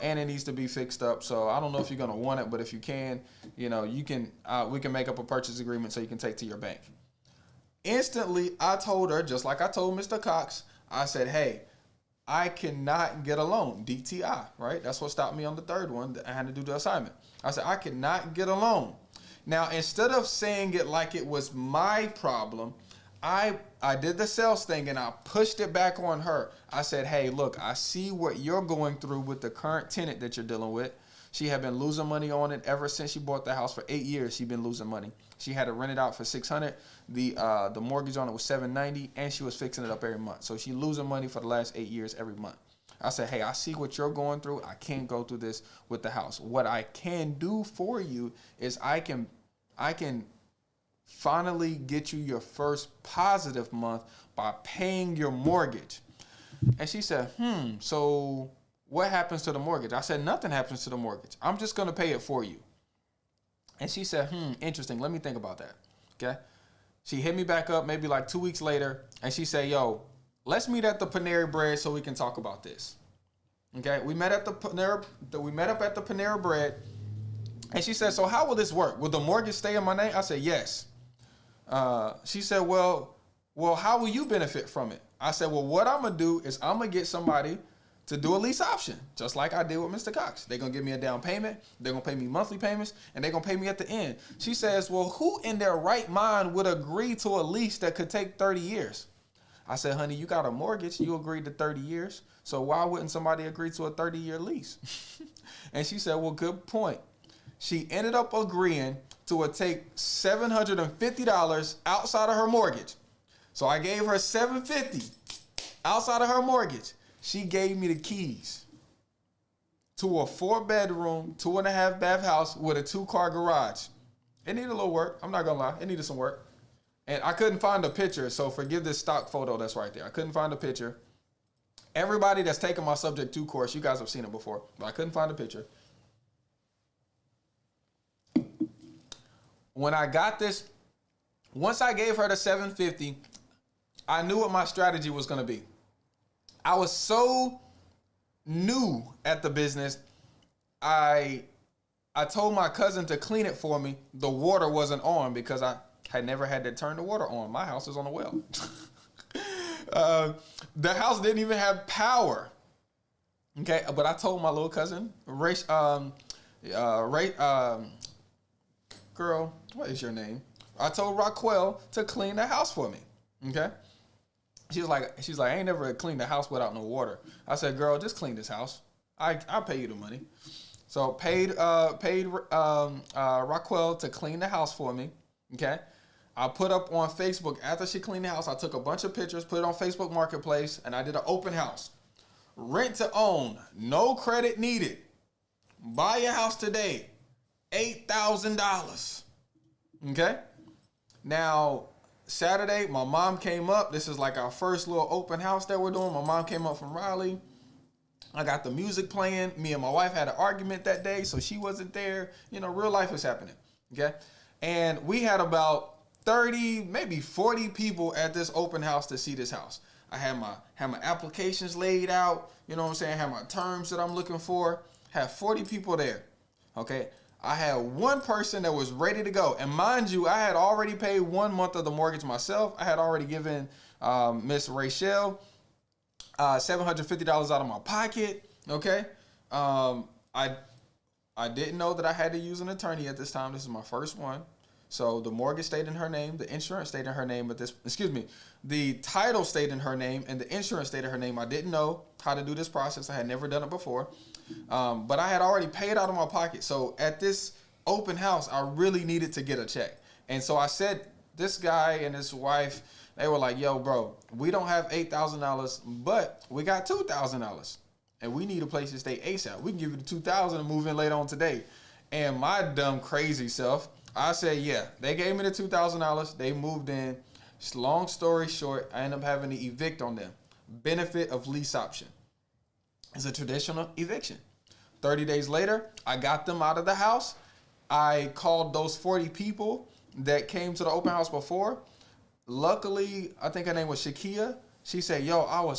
[SPEAKER 1] and it needs to be fixed up. So I don't know if you're gonna want it, but if you can, we can make up a purchase agreement so you can take to your bank. Instantly, I told her, just like I told Mr. Cox, I said, hey, I cannot get a loan, DTI, right? That's what stopped me on the third one. I had to do the assignment. I said, I cannot get a loan. Now, instead of saying it like it was my problem, I did the sales thing and I pushed it back on her. I said, hey, look, I see what you're going through with the current tenant that you're dealing with. She had been losing money on it ever since she bought the house. For 8 years, she'd been losing money. She had to rent it out for $600. The mortgage on it was $790, and she was fixing it up every month. So she losing money for the last 8 years every month. I said, hey, I see what you're going through. I can't go through this with the house. What I can do for you is I can finally get you your first positive month by paying your mortgage. And she said, so what happens to the mortgage? I said, nothing happens to the mortgage. I'm just going to pay it for you. And she said, interesting. Let me think about that. Okay. She hit me back up maybe like 2 weeks later, and she said, yo, let's meet at the Panera Bread so we can talk about this. Okay. We met up at the Panera Bread, and she said, so how will this work? Will the mortgage stay in my name? I said, yes. She said, well, how will you benefit from it? I said, well, what I'm going to do is I'm going to get somebody to do a lease option, just like I did with Mr. Cox. They're going to give me a down payment. They're going to pay me monthly payments, and they're going to pay me at the end. She says, well, who in their right mind would agree to a lease that could take 30 years? I said, honey, you got a mortgage. You agreed to 30 years. So why wouldn't somebody agree to a 30-year lease? And she said, well, good point. She ended up agreeing to take $750 outside of her mortgage. So I gave her $750 outside of her mortgage. She gave me the keys to a 4-bedroom, 2.5-bath house with a 2-car garage. It needed a little work. I'm not gonna lie. It needed some work. And I couldn't find a picture, so forgive this stock photo that's right there. I couldn't find a picture. Everybody that's taken my Subject 2 course, you guys have seen it before, but I couldn't find a picture. When I got this, once I gave her the $750, I knew what my strategy was going to be. I was so new at the business, I told my cousin to clean it for me. The water wasn't on because I had never had to turn the water on. My house is on a well. The house didn't even have power. Okay, but I told my little cousin, girl, what is your name? I told Raquel to clean the house for me. Okay. She's like, I ain't never cleaned the house without no water. I said, girl, just clean this house. I'll pay you the money. So paid Raquel to clean the house for me. Okay. I put up on Facebook after she cleaned the house. I took a bunch of pictures, put it on Facebook Marketplace, and I did an open house. Rent to own, no credit needed. Buy your house today, $8,000. Okay. Now, Saturday, my mom came up. This is like our first little open house that we're doing. My mom came up from Raleigh. I got the music playing. Me and my wife had an argument that day, so she wasn't there. You know, real life was happening. Okay. And we had about 30, maybe 40 people at this open house to see this house. I had my applications laid out. You know what I'm saying? I had my terms that I'm looking for. Had 40 people there. Okay. I had one person that was ready to go. And mind you, I had already paid 1 month of the mortgage myself. I had already given Miss Rachel $750 out of my pocket. Okay. I didn't know that I had to use an attorney at this time. This is my first one. So the mortgage stayed in her name. The insurance stayed in her name. But the title stayed in her name and the insurance stayed in her name. I didn't know how to do this process. I had never done it before. But I had already paid out of my pocket. So at this open house, I really needed to get a check. And so I said, this guy and his wife, they were like, yo, bro, we don't have $8,000, but we got $2,000. And we need a place to stay ASAP. We can give you the $2,000 and move in later on today. And my dumb, crazy self, I said, yeah. They gave me the $2,000. They moved in. Long story short, I ended up having to evict on them. Benefit of lease option. It's a traditional eviction. 30 days later, I got them out of the house. I called those 40 people that came to the open house before. Luckily, I think her name was Shakia. She said, yo,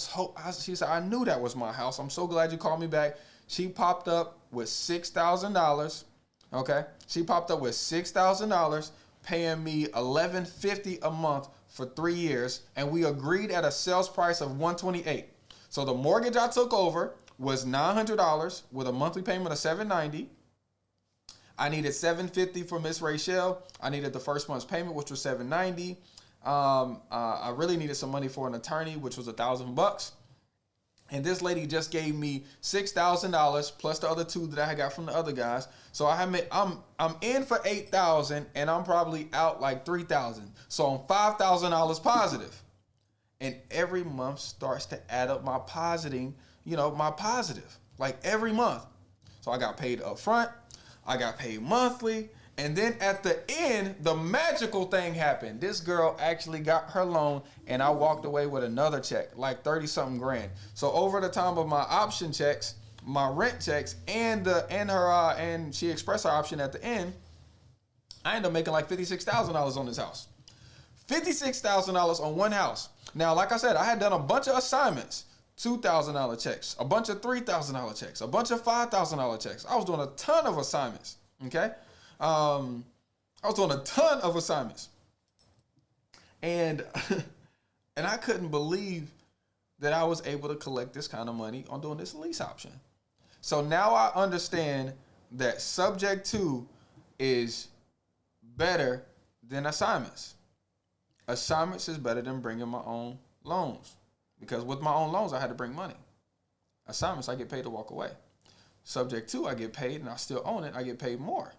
[SPEAKER 1] she said, I knew that was my house. I'm so glad you called me back. She popped up with $6,000. Okay. She popped up with $6,000, paying me $1,150 a month for 3 years. And we agreed at a sales price of $128. So the mortgage I took over was $900 with a monthly payment of $790. I needed $750 for Miss Rachel. I needed the first month's payment, which was $790. I really needed some money for an attorney, which was $1,000. And this lady just gave me $6,000 plus the other two that I had got from the other guys. So I'm in for 8,000 and I'm probably out like 3,000. So I'm $5,000 positive. And every month starts to add up my my positive, like every month. So I got paid up front, I got paid monthly, and then at the end, the magical thing happened. This girl actually got her loan, and I walked away with another check, like 30-something grand. So over the time of my option checks, my rent checks, and she expressed her option at the end, I ended up making like $56,000 on this house. $56,000 on one house. Now, like I said, I had done a bunch of assignments. $2,000 checks, a bunch of $3,000 checks, a bunch of $5,000 checks. I was doing a ton of assignments. Okay. I was doing a ton of assignments. And and I couldn't believe that I was able to collect this kind of money on doing this lease option. So now I understand that subject to is better than assignments. Assignments is better than bringing my own loans, because with my own loans, I had to bring money. Assignments, I get paid to walk away. Subject to, I get paid and I still own it. I get paid more.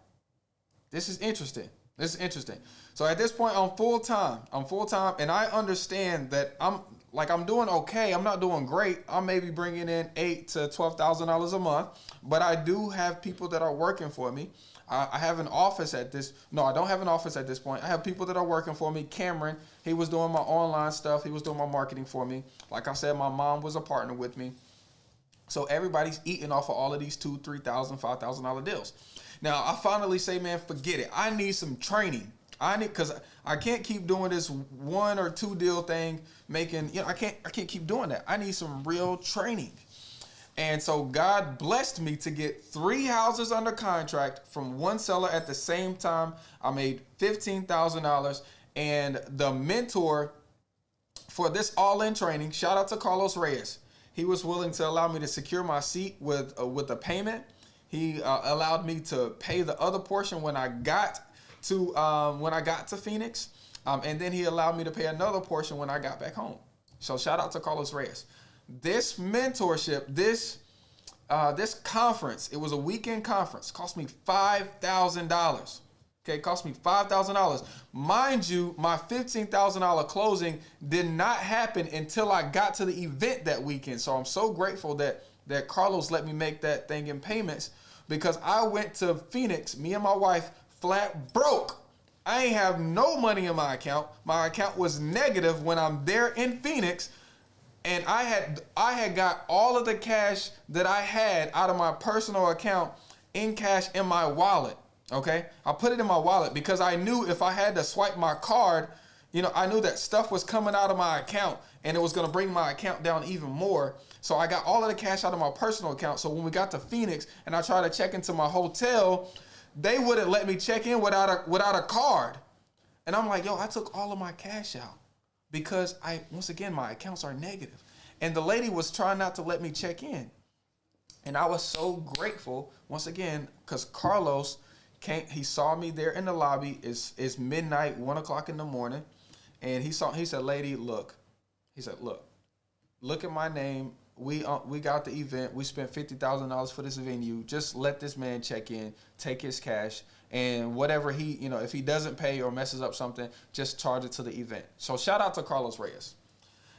[SPEAKER 1] This is interesting. So at this point, I'm full time, and I understand that I'm doing okay. I'm not doing great. I'm maybe bringing in $8,000 to $12,000 a month, but I do have people that are working for me. I have an office at this. No, I don't have an office at this point. I have people that are working for me. Cameron, he was doing my online stuff. He was doing my marketing for me. Like I said, my mom was a partner with me. So everybody's eating off of all of these $2,000, $3,000, $5,000 deals. Now I finally say, man, forget it. I need some training. Because I can't keep doing this 1 or 2 deal thing, I can't keep doing that. I need some real training. And so God blessed me to get 3 houses under contract from one seller at the same time. I made $15,000. And the mentor for this all-in training, shout out to Carlos Reyes. He was willing to allow me to secure my seat with a payment. He allowed me to pay the other portion when I got to Phoenix. And then he allowed me to pay another portion when I got back home. So shout out to Carlos Reyes. This mentorship, this conference, it was a weekend conference, cost me $5,000. Okay, cost me $5,000. Mind you, my $15,000 closing did not happen until I got to the event that weekend. So I'm so grateful that Carlos let me make that thing in payments, because I went to Phoenix, me and my wife, flat broke. I ain't have no money in my account. My account was negative when I'm there in Phoenix. And I had got all of the cash that I had out of my personal account in cash in my wallet. Okay, I put it in my wallet because I knew if I had to swipe my card, I knew that stuff was coming out of my account and it was going to bring my account down even more. So I got all of the cash out of my personal account. So when we got to Phoenix and I tried to check into my hotel, they wouldn't let me check in without a card. And I'm like, yo, I took all of my cash out because once again, my accounts are negative. And the lady was trying not to let me check in. And I was so grateful, once again, because Carlos he saw me there in the lobby. It's midnight, 1 o'clock in the morning. And he said, lady, look. He said, look at my name. We got the event. We spent $50,000 for this venue. Just let this man check in, take his cash, and whatever if he doesn't pay or messes up something, just charge it to the event. So shout out to Carlos Reyes.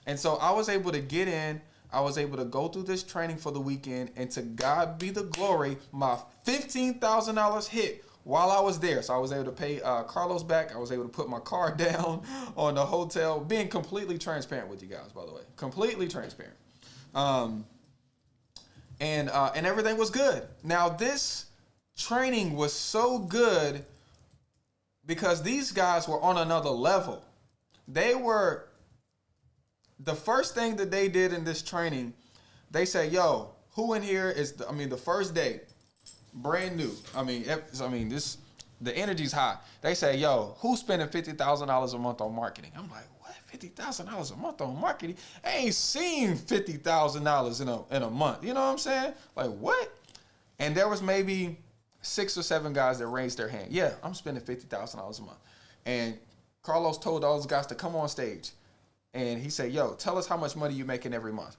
[SPEAKER 1] And so I was able to get in. I was able to go through this training for the weekend, and to God be the glory, my $15,000 hit while I was there. So I was able to pay Carlos back. I was able to put my card down on the hotel, being completely transparent with you guys, by the way. Completely transparent. And everything was good. Now, this training was so good because these guys were on another level. The first thing that they did in this training, they said, yo, who in here is, the first day, brand new. The energy's high. They say, yo, who's spending $50,000 a month on marketing? I'm like, what? $50,000 a month on marketing? I ain't seen $50,000 in a month. You know what I'm saying? Like, what? And there was maybe 6 or 7 guys that raised their hand. Yeah, I'm spending $50,000 a month. And Carlos told all those guys to come on stage. And he said, yo, tell us how much money you're making every month.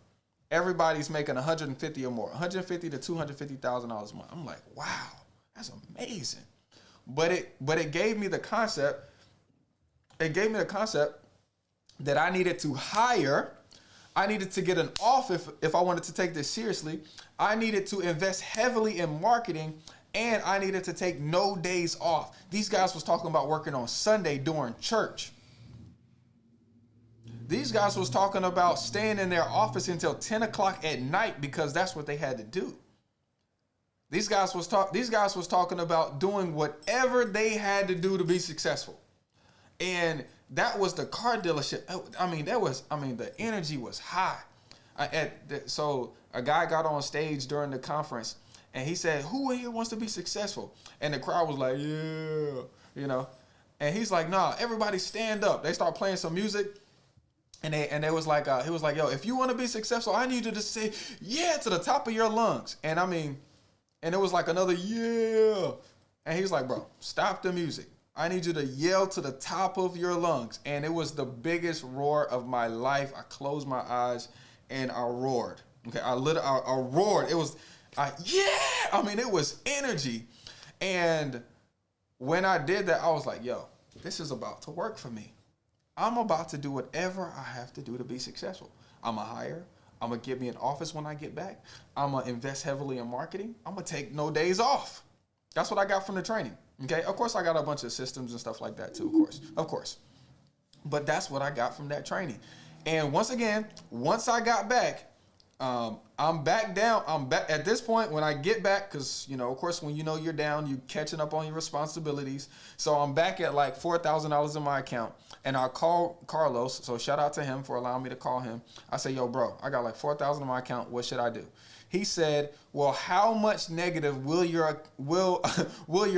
[SPEAKER 1] Everybody's making 150 or more, 150 to $250,000 a month. I'm like, wow, that's amazing. But it gave me the concept. It gave me the concept that I needed to hire. I needed to get an off if I wanted to take this seriously. I needed to invest heavily in marketing, and I needed to take no days off. These guys was talking about working on Sunday during church. These guys was talking about staying in their office until 10 o'clock at night because that's what they had to do. These guys was talking about doing whatever they had to do to be successful. And that was the car dealership. The energy was high. So a guy got on stage during the conference and he said, "Who here wants to be successful?" And the crowd was like, "Yeah," And he's like, "Nah, everybody stand up." They start playing some music. And they was like, he was like, "Yo, if you want to be successful, I need you to say yeah to the top of your lungs." And it was like another yeah. And he was like, "Bro, stop the music. I need you to yell to the top of your lungs." And it was the biggest roar of my life. I closed my eyes and I roared. Okay, I roared. It was, it was energy. And when I did that, I was like, "Yo, this is about to work for me. I'm about to do whatever I have to do to be successful. I'm going to hire. I'm going to get me an office when I get back. I'm going to invest heavily in marketing. I'm going to take no days off." That's what I got from the training. Okay. Of course, I got a bunch of systems and stuff like that too, of course. But that's what I got from that training. And once I got back, I'm back down. I'm back at this point when I get back, because, of course, when you're down, you catching up on your responsibilities. So I'm back at like $4,000 in my account. And I call Carlos. So shout out to him for allowing me to call him. I say, "Yo, bro, I got like $4,000 in my account. What should I do?" He said, "Well, how much negative will your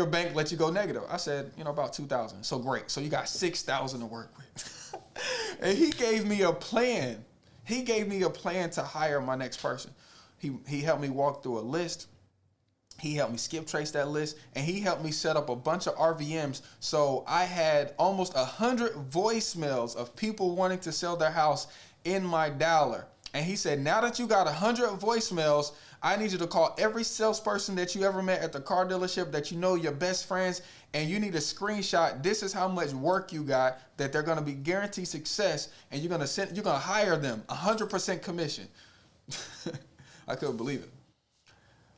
[SPEAKER 1] bank let you go negative?" I said, "About 2,000. So great. So you got 6,000 to work with." And he gave me a plan. He gave me a plan to hire my next person. He helped me walk through a list. He helped me skip trace that list, and he helped me set up a bunch of RVMs. So I had almost 100 voicemails of people wanting to sell their house in my dialer. And he said, "Now that you got 100 voicemails, I need you to call every salesperson that you ever met at the car dealership that your best friends, and you need a screenshot. This is how much work you got, that they're going to be guaranteed success, and you're going to hire them 100% commission." I couldn't believe it.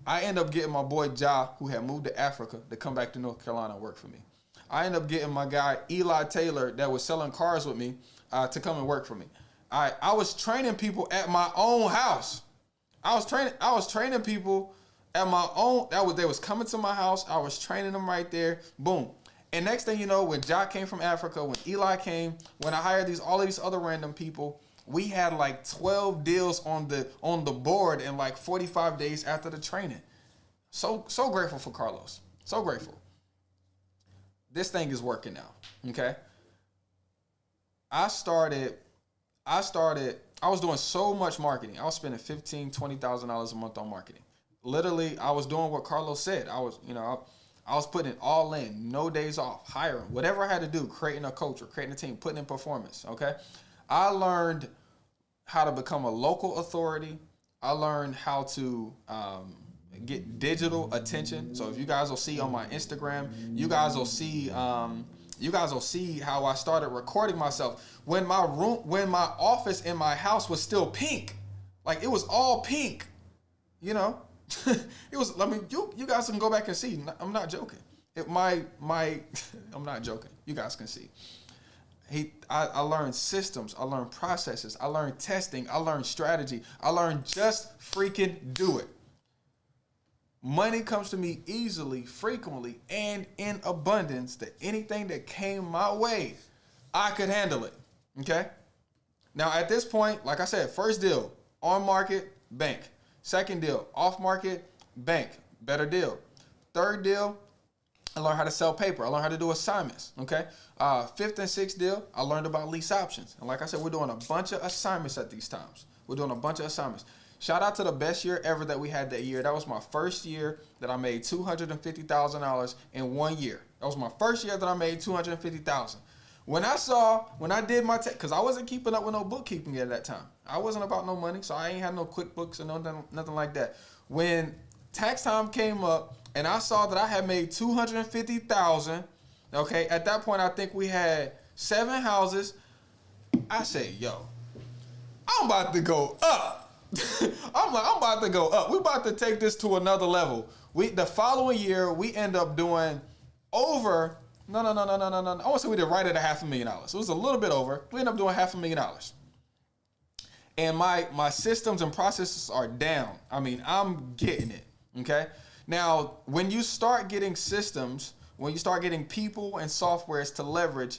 [SPEAKER 1] I ended up getting my boy Ja, who had moved to Africa, to come back to North Carolina and work for me. I ended up getting my guy Eli Taylor, that was selling cars with me, to come and work for me. I was training people at my own house. I was training people at my own. They was coming to my house. I was training them right there. Boom. And next thing you know, when Ja came from Africa, when Eli came, when I hired all of these other random people, we had like 12 deals on the board in like 45 days after the training. So grateful for Carlos. So grateful. This thing is working now. Okay. I was doing so much marketing. I was spending $15,000, $20,000 a month on marketing. Literally, I was doing what Carlos said. I was putting it all in, no days off, hiring, whatever I had to do, creating a culture, creating a team, putting in performance. Okay. I learned how to become a local authority. I learned how to get digital attention. So if you guys will see on my Instagram, you guys will see how I started recording myself when my office in my house was still pink. Like, it was all pink, It was, you guys can go back and see. I'm not joking. I'm not joking. You guys can see. I learned systems. I learned processes. I learned testing. I learned strategy. I learned just freaking do it. Money comes to me easily, frequently, and in abundance, that anything that came my way, I could handle it. Okay? Now, at this point, like I said, first deal, on market, bank. Second deal, off market, bank. Better deal. Third deal, I learned how to sell paper. I learned how to do assignments. Okay? Fifth and sixth deal, I learned about lease options. And like I said, we're doing a bunch of assignments at these times. We're doing a bunch of assignments. Shout out to the best year ever that we had that year. That was my first year that I made $250,000 in 1 year. That was my first year that I made $250,000. When I did my because I wasn't keeping up with no bookkeeping at that time. I wasn't about no money, so I ain't had no QuickBooks or nothing like that. When tax time came up and I saw that I had made $250,000, okay, at that point I think we had 7 houses. I said, yo, I'm about to go up. I'm about to go up. We about to take this to another level. The following year we end up doing over. No. I want to say we did right at $500,000. It was a little bit over. We ended up doing $500,000. And my systems and processes are down. I mean, I'm getting it. Okay. Now, when you start getting systems, when you start getting people and softwares to leverage,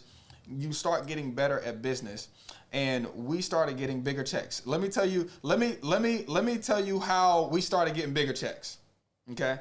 [SPEAKER 1] you start getting better at business. And we started getting bigger checks. Let me tell you how we started getting bigger checks. Okay.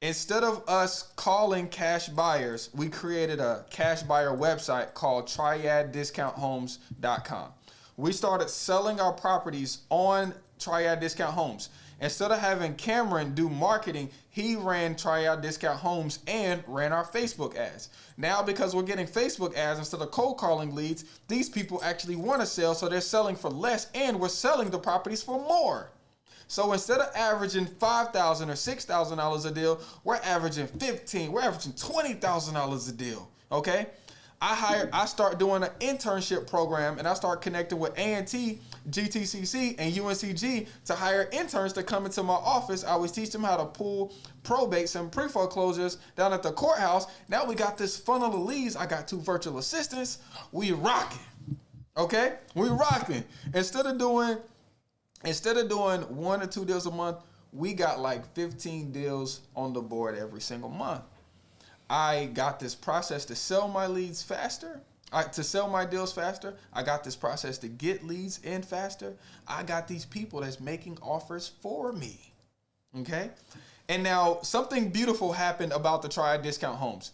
[SPEAKER 1] Instead of us calling cash buyers, we created a cash buyer website called triaddiscounthomes.com. We started selling our properties on Triad Discount Homes. Instead of having Cameron do marketing, he ran Triad Discount Homes and ran our Facebook ads. Now, because we're getting Facebook ads instead of cold calling leads, these people actually want to sell, so they're selling for less, and we're selling the properties for more. So instead of averaging $5,000 or $6,000 a deal, we're averaging $15,000, we're averaging $20,000 a deal. Okay? I start doing an internship program, and I start connecting with A&T, GTCC, and UNCG to hire interns to come into my office. I always teach them how to pull probates and pre-foreclosures down at the courthouse. Now we got this funnel of leads. I got 2 virtual assistants. We rocking. Okay? We rocking. Instead of doing 1 or 2 deals a month, we got like 15 deals on the board every single month. I got this process to sell my leads faster, to sell my deals faster. I got this process to get leads in faster. I got these people that's making offers for me. Okay? And now something beautiful happened about the Triad Discount Homes.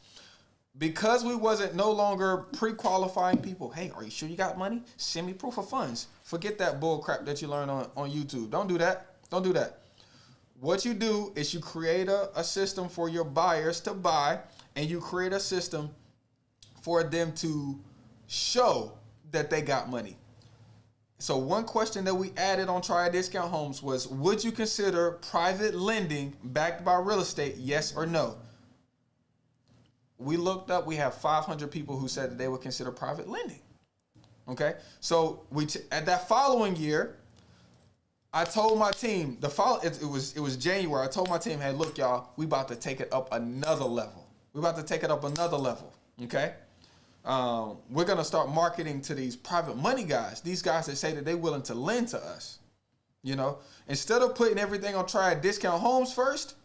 [SPEAKER 1] Because we wasn't no longer pre-qualifying people. Hey, are you sure you got money? Send me proof of funds. Forget that bull crap that you learn on YouTube. Don't do that. Don't do that. What you do is you create a system for your buyers to buy, and you create a system for them to show that they got money. So one question that we added on Triad Discount Homes was, would you consider private lending backed by real estate? Yes or no? We looked up, we have 500 people who said that they would consider private lending. Okay, so at that following year, I told my team, it was January, I told my team, hey, look, y'all, we about to take it up another level. Okay? We're going to start marketing to these private money guys, these guys that say that they're willing to lend to us. You know, instead of putting everything on Triad Discount Homes first,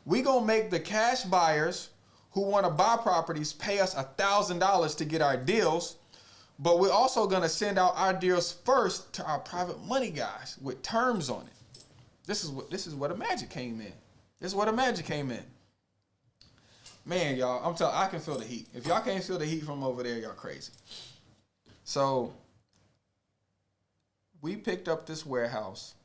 [SPEAKER 1] we going to make the cash buyers who want to buy properties pay us $1,000 to get our deals, but we're also going to send out our deals first to our private money guys with terms on it. This is where the magic came in. Man, y'all, I'm telling you, I can feel the heat. If y'all can't feel the heat from over there, y'all crazy. So we picked up this warehouse.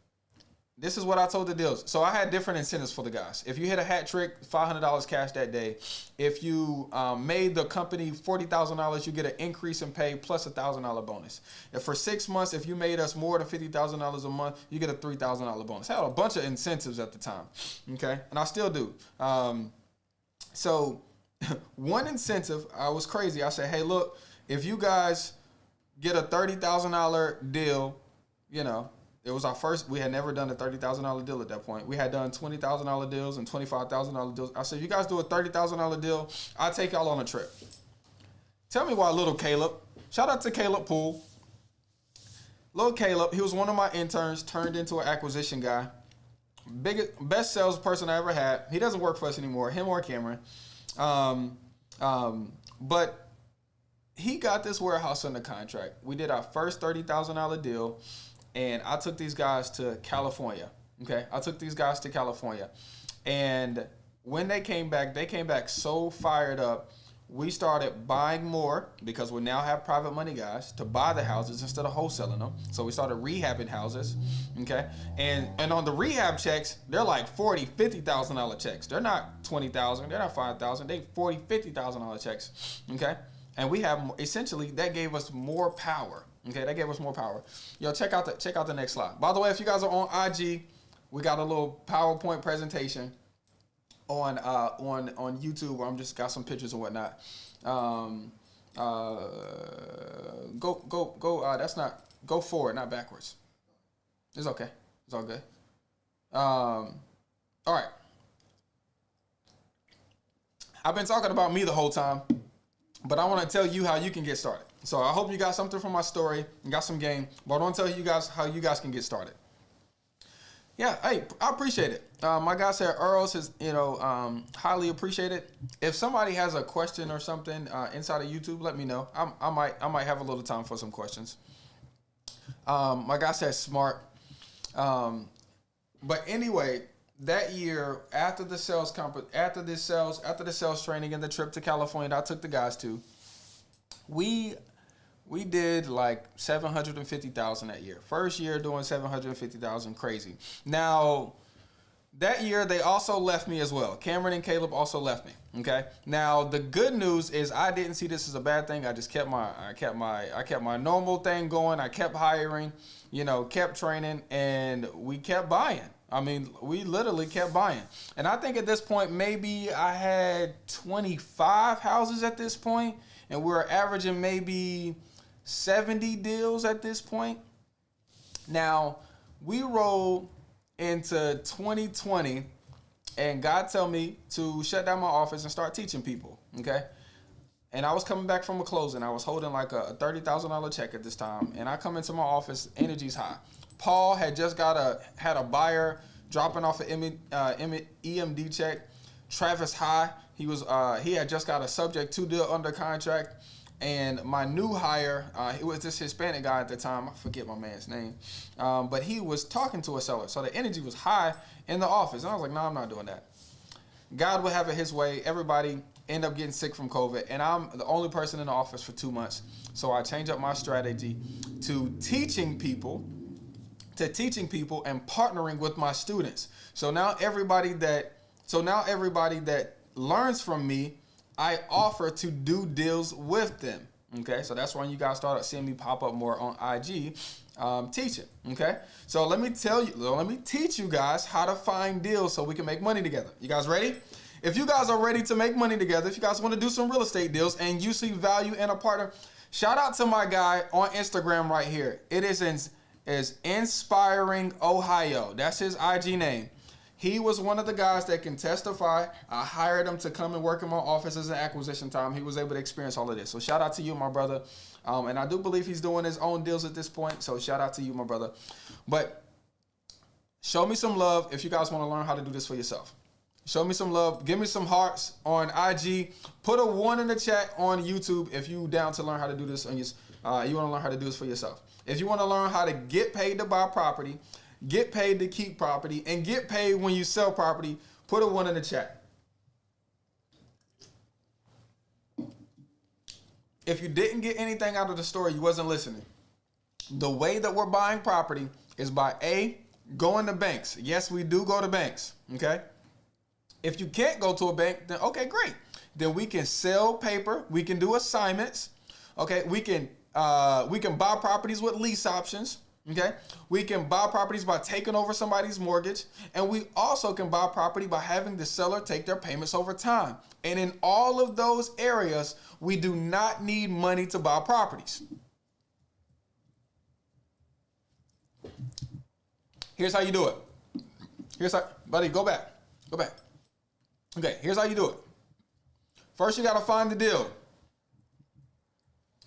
[SPEAKER 1] This is what I told the deals. So I had different incentives for the guys. If you hit a hat trick, $500 cash that day. If you made the company $40,000, you get an increase in pay plus $1,000 bonus. If for 6 months, if you made us more than $50,000 a month, you get a $3,000 bonus. I had a bunch of incentives at the time, okay? And I still do. So one incentive, I was crazy. I said, hey, look, if you guys get a $30,000 deal, you know, it was our first, we had never done a $30,000 deal at that point. We had done $20,000 deals and $25,000 deals. I said, if you guys do a $30,000 deal, I'll take y'all on a trip. Tell me why little Caleb, shout out to Caleb Poole. Little Caleb, he was one of my interns, turned into an acquisition guy. Best salesperson I ever had. He doesn't work for us anymore, him or Cameron. But he got this warehouse under contract. We did our first $30,000 deal. And I took these guys to California, okay? And when they came back so fired up. We started buying more because we now have private money guys to buy the houses instead of wholesaling them. So we started rehabbing houses, okay? And on the rehab checks, they're like $40,000, $50,000 checks. They're not $20,000, they're not $5,000, they $40,000, $50,000 checks, okay? and we have essentially that gave us more power. Okay, that gave us more power. Yo, check out the next slide. By the way, if you guys are on IG, we got a little PowerPoint presentation on YouTube where I'm just got some pictures and whatnot. That's not, go forward, not backwards. It's okay. It's all good. All right. I've been talking about me the whole time, but I want to tell you how you can get started. So I hope you got something from my story and got some game, but I want to tell you guys how you guys can get started. Yeah, hey, I appreciate it. My guy said Earls is, highly appreciated. If somebody has a question or something inside of YouTube, let me know. I might have a little time for some questions. My guy said smart. But anyway, that year after the sales training and the trip to California that I took the guys to, we did like 750,000 that year. First year doing 750,000, crazy. Now, that year they also left me as well. Cameron and Caleb also left me. Okay. Now the good news is I didn't see this as a bad thing. I just kept my normal thing going. I kept hiring, kept training, and we kept buying. I mean, we literally kept buying. And I think at this point, maybe I had 25 houses at this point, and we were averaging maybe 70 deals at this point. Now, we rolled into 2020, and God told me to shut down my office and start teaching people, okay? And I was coming back from a closing. I was holding like a $30,000 check at this time, and I come into my office, energy's high. Paul had just had a buyer dropping off an EMD check. Travis high. He had just got a subject to deal under contract. And my new hire, it was this Hispanic guy at the time. I forget my man's name. But he was talking to a seller. So the energy was high in the office. And I was like, no, I'm not doing that. God would have it his way. Everybody end up getting sick from COVID. And I'm the only person in the office for 2 months. So I changed up my strategy to teaching people and partnering with my students. So now everybody that learns from me, I offer to do deals with them. Okay, so that's when you guys started seeing me pop up more on IG teaching. Okay, so let me teach you guys how to find deals so we can make money together. You guys ready? If you guys are ready to make money together, if you guys want to do some real estate deals and you see value in a partner, shout out to my guy on Instagram right here. It is Inspiring Ohio. That's his IG name. He was one of the guys that can testify. I hired him to come and work in my office as an acquisition time. He was able to experience all of this. So shout out to you, my brother. And I do believe he's doing his own deals at this point. So shout out to you, my brother. But show me some love if you guys want to learn how to do this for yourself. Show me some love. Give me some hearts on IG. Put a 1 in the chat on YouTube if you down to learn how to do this on your, you want to learn how to do this for yourself. If you want to learn how to get paid to buy property, get paid to keep property, and get paid when you sell property, put a 1 in the chat. If you didn't get anything out of the story, you wasn't listening. The way that we're buying property is by going to banks. Yes, we do go to banks, okay? If you can't go to a bank, then okay, great. Then we can sell paper. We can do assignments, okay? We can buy properties with lease options. Okay, we can buy properties by taking over somebody's mortgage, and we also can buy property by having the seller take their payments over time. And in all of those areas, we do not need money to buy properties. Here's how you do it. Buddy, go back. Okay, here's how you do it. First, you got to find the deal.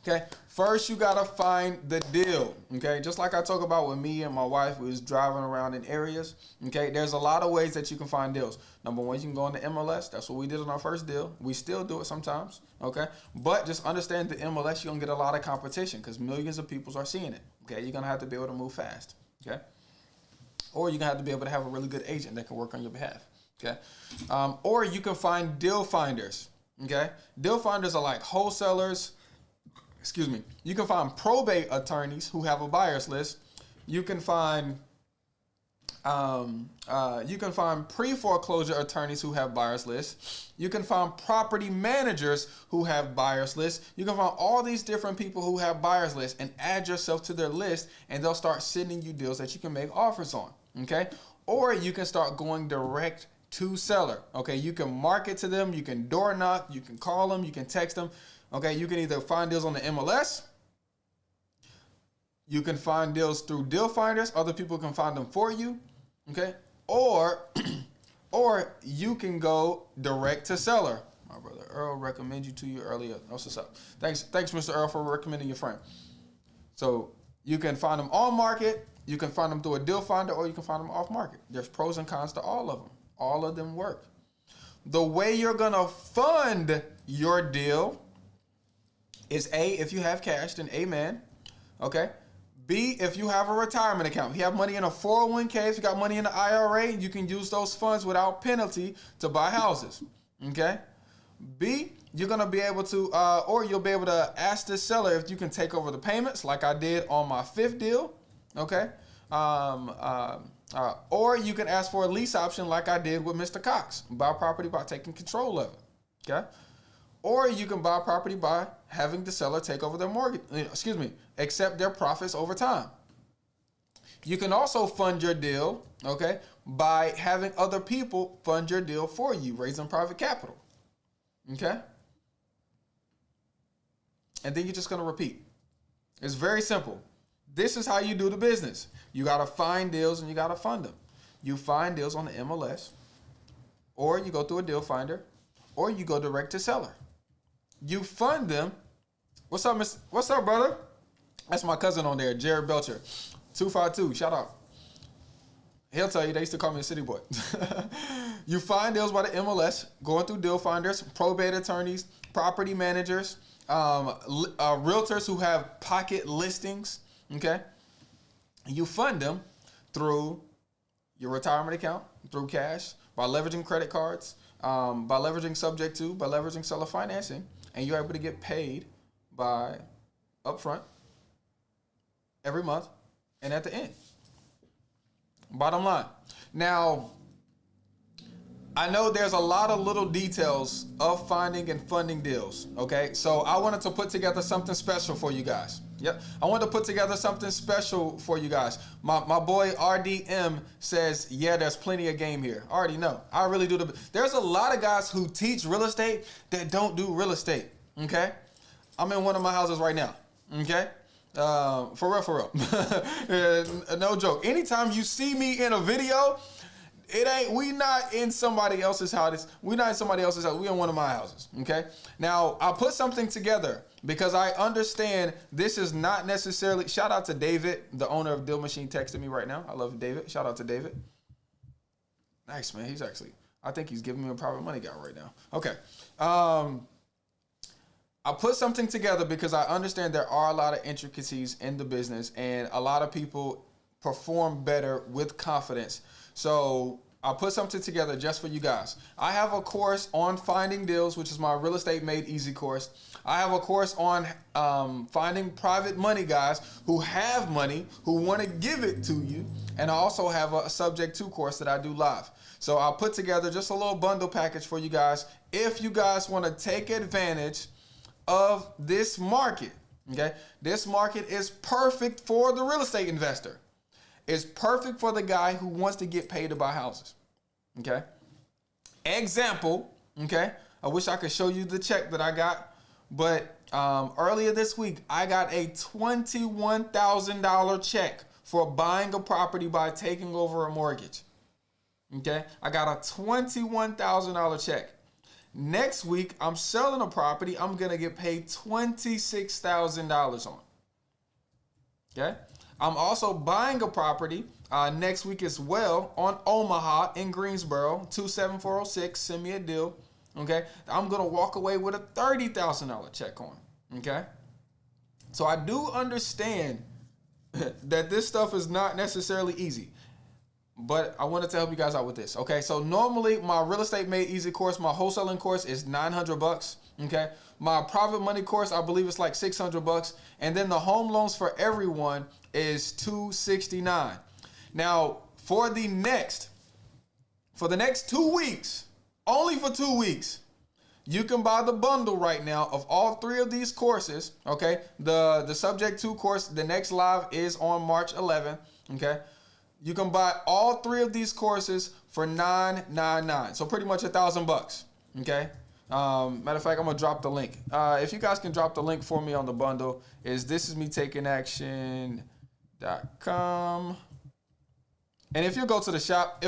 [SPEAKER 1] Okay, first you gotta find the deal. Okay, just like I talk about with me and my wife, we was driving around in areas. Okay, there's a lot of ways that you can find deals. Number one, you can go on the MLS. That's what we did on our first deal. We still do it sometimes. Okay, but just understand the MLS, you're gonna get a lot of competition because millions of people are seeing it. Okay, you're gonna have to be able to move fast. Okay, or you're gonna have to be able to have a really good agent that can work on your behalf. Okay, or you can find deal finders. Okay, deal finders are like wholesalers. You can find probate attorneys who have a buyer's list. You can find You can find pre-foreclosure attorneys who have buyers lists. You can find property managers who have buyers lists. You can find all these different people who have buyers lists and add yourself to their list, and they'll start sending you deals that you can make offers on. Okay? Or you can start going direct to seller. Okay? You can market to them. You can door knock. You can call them. You can text them. Okay? You can either find deals on the MLS. You can find deals through deal finders. Other people can find them for you. Okay, or you can go direct to seller. My brother Earl recommended you to you earlier. That's what's up. Thanks, Mr. Earl, for recommending your friend. So you can find them on market, you can find them through a deal finder, or you can find them off market. There's pros and cons to all of them. All of them work. The way you're gonna fund your deal is A, if you have cash, then amen. Okay. B, if you have a retirement account. If you have money in a 401k, if you got money in an IRA, you can use those funds without penalty to buy houses. Okay? B, you're going to be able to, or you'll be able to ask the seller if you can take over the payments like I did on my 5th deal. Okay? Or you can ask for a lease option like I did with Mr. Cox. Buy property by taking control of it. Okay? Or you can buy property by having the seller take over their mortgage, accept their profits over time. You can also fund your deal, okay, by having other people fund your deal for you, raising private capital. Okay? And then you're just going to repeat. It's very simple. This is how you do the business. You got to find deals and you got to fund them. You find deals on the MLS, or you go through a deal finder, or you go direct to seller. You fund them. What's up, What's up, brother? That's my cousin on there, Jared Belcher. 252, shout out. He'll tell you they used to call me a city boy. You find deals by the MLS, going through deal finders, probate attorneys, property managers, realtors who have pocket listings, okay? You fund them through your retirement account, through cash, by leveraging credit cards, by leveraging subject to, by leveraging seller financing, and you're able to get paid by upfront every month and at the end. Bottom line. Now, I know there's a lot of little details of finding and funding deals, okay? So I wanted to put together something special for you guys. Yep, I wanted to put together something special for you guys. My boy RDM says, yeah, there's plenty of game here. I already know. I really do. There's a lot of guys who teach real estate that don't do real estate, okay? I'm in one of my houses right now, okay? For real. No joke. Anytime you see me in a video, we not in somebody else's house. We not in somebody else's house. We in one of my houses, okay? Now, I put something together because I understand this is not necessarily, shout out to David, the owner of Deal Machine, texted me right now. I love David. Shout out to David. Nice, man. I think he's giving me a private money guy right now. Okay. I put something together because I understand there are a lot of intricacies in the business and a lot of people perform better with confidence. So I put something together just for you guys. I have a course on finding deals, which is my Real Estate Made Easy course. I have a course on finding private money guys who have money, who want to give it to you. And I also have a subject to course that I do live. So I'll put together just a little bundle package for you guys. If you guys want to take advantage of this market, okay? This market is perfect for the real estate investor. It's perfect for the guy who wants to get paid to buy houses, okay? Example, okay? I wish I could show you the check that I got, but earlier this week, I got a $21,000 check for buying a property by taking over a mortgage, okay? I got a $21,000 check. Next week, I'm selling a property I'm going to get paid $26,000 on. Okay? I'm also buying a property next week as well on Omaha in Greensboro, 27406. Send me a deal. Okay? I'm going to walk away with a $30,000 check on. Okay? So I do understand that this stuff is not necessarily easy. But I wanted to help you guys out with this. Okay, so normally my Real Estate Made Easy course, my wholesaling course is $900. Okay, my private money course, I believe it's like $600. And then the home loans for everyone is $269. Now, for the next 2 weeks, only for 2 weeks, you can buy the bundle right now of all 3 of these courses. Okay, the Subject 2 course, the next live is on March 11th. Okay, you can buy all 3 of these courses for $999, so pretty much $1,000. Okay. Matter of fact, I'm gonna drop the link. If you guys can drop the link for me on the bundle, is thisismetakingaction.com. And if you go to the shop,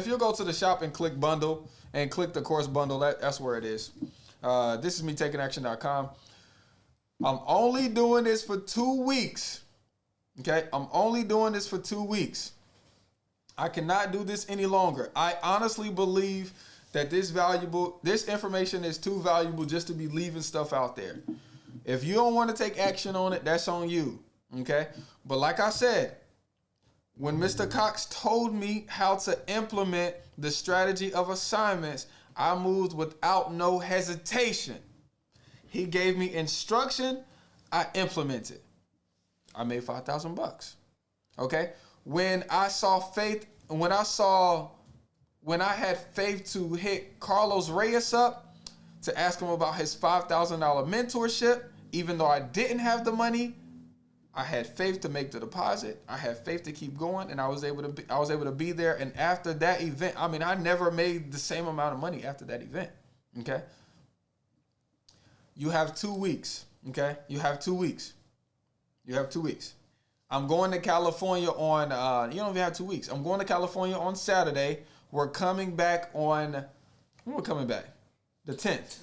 [SPEAKER 1] and click bundle and click the course bundle, that's where it is. Thisismetakingaction.com. I'm only doing this for 2 weeks. Okay, I'm only doing this for 2 weeks. I cannot do this any longer. I honestly believe that this information is too valuable just to be leaving stuff out there. If you don't want to take action on it, that's on you. Okay, but like I said, when Mr. Cox told me how to implement the strategy of assignments, I moved without no hesitation. He gave me instruction, I implemented. I made $5,000. Okay? When I had faith to hit Carlos Reyes up to ask him about his $5,000 mentorship, even though I didn't have the money, I had faith to make the deposit. I had faith to keep going, and I was able to be there. And after that event, I never made the same amount of money after that event. Okay. You have 2 weeks. Okay. You have 2 weeks. I'm going to California on. You don't even have 2 weeks. I'm going to California on Saturday. We're coming back on. When we're coming back, the 10th.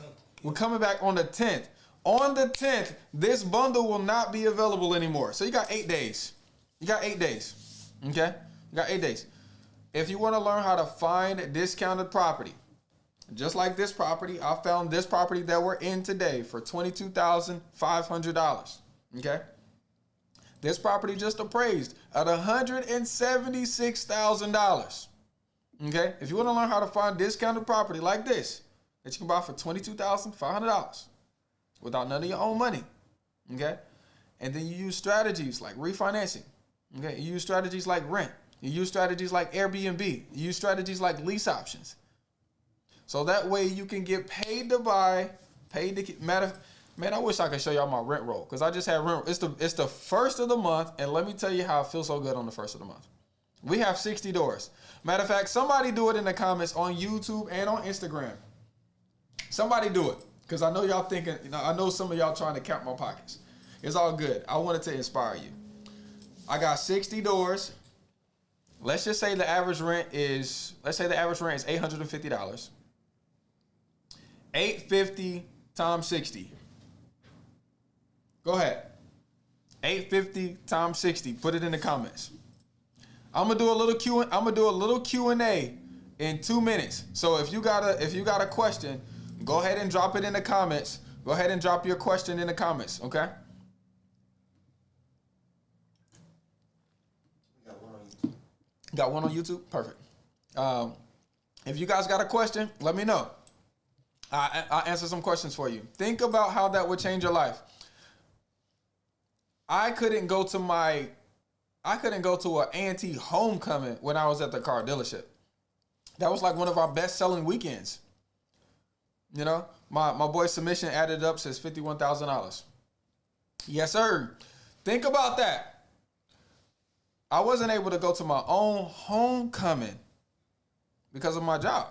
[SPEAKER 1] We're coming back on the 10th. On the 10th, this bundle will not be available anymore. So you got 8 days. Okay? You got 8 days. If you want to learn how to find discounted property, just like this property, I found this property that we're in today for $22,500. Okay? This property just appraised at $176,000. Okay? If you want to learn how to find discounted property like this, that you can buy for $22,500. Without none of your own money, okay? And then you use strategies like refinancing, okay? You use strategies like rent. You use strategies like Airbnb. You use strategies like lease options. So that way you can get paid to buy, paid to man, I wish I could show y'all my rent roll because I just had rent. It's the first of the month, and let me tell you how I feel so good on the first of the month. We have 60 doors. Matter of fact, somebody do it in the comments on YouTube and on Instagram. Somebody do it. Because I know y'all thinking, I know some of y'all trying to count my pockets. It's all good. I wanted to inspire you. I got 60 doors. Let's just say the average rent is $850. 850 times 60. Go ahead. 850 times 60. Put it in the comments. I'm gonna do a little Q&A in 2 minutes. So if you got a question, go ahead and drop it in the comments. Go ahead and drop your question in the comments, okay? Got one on YouTube? Perfect. If you guys got a question, let me know. I'll answer some questions for you. Think about how that would change your life. I couldn't go to an A&T homecoming when I was at the car dealership. That was like one of our best-selling weekends. You know, my boy's submission added up says $51,000. Yes, sir. Think about that. I wasn't able to go to my own homecoming because of my job.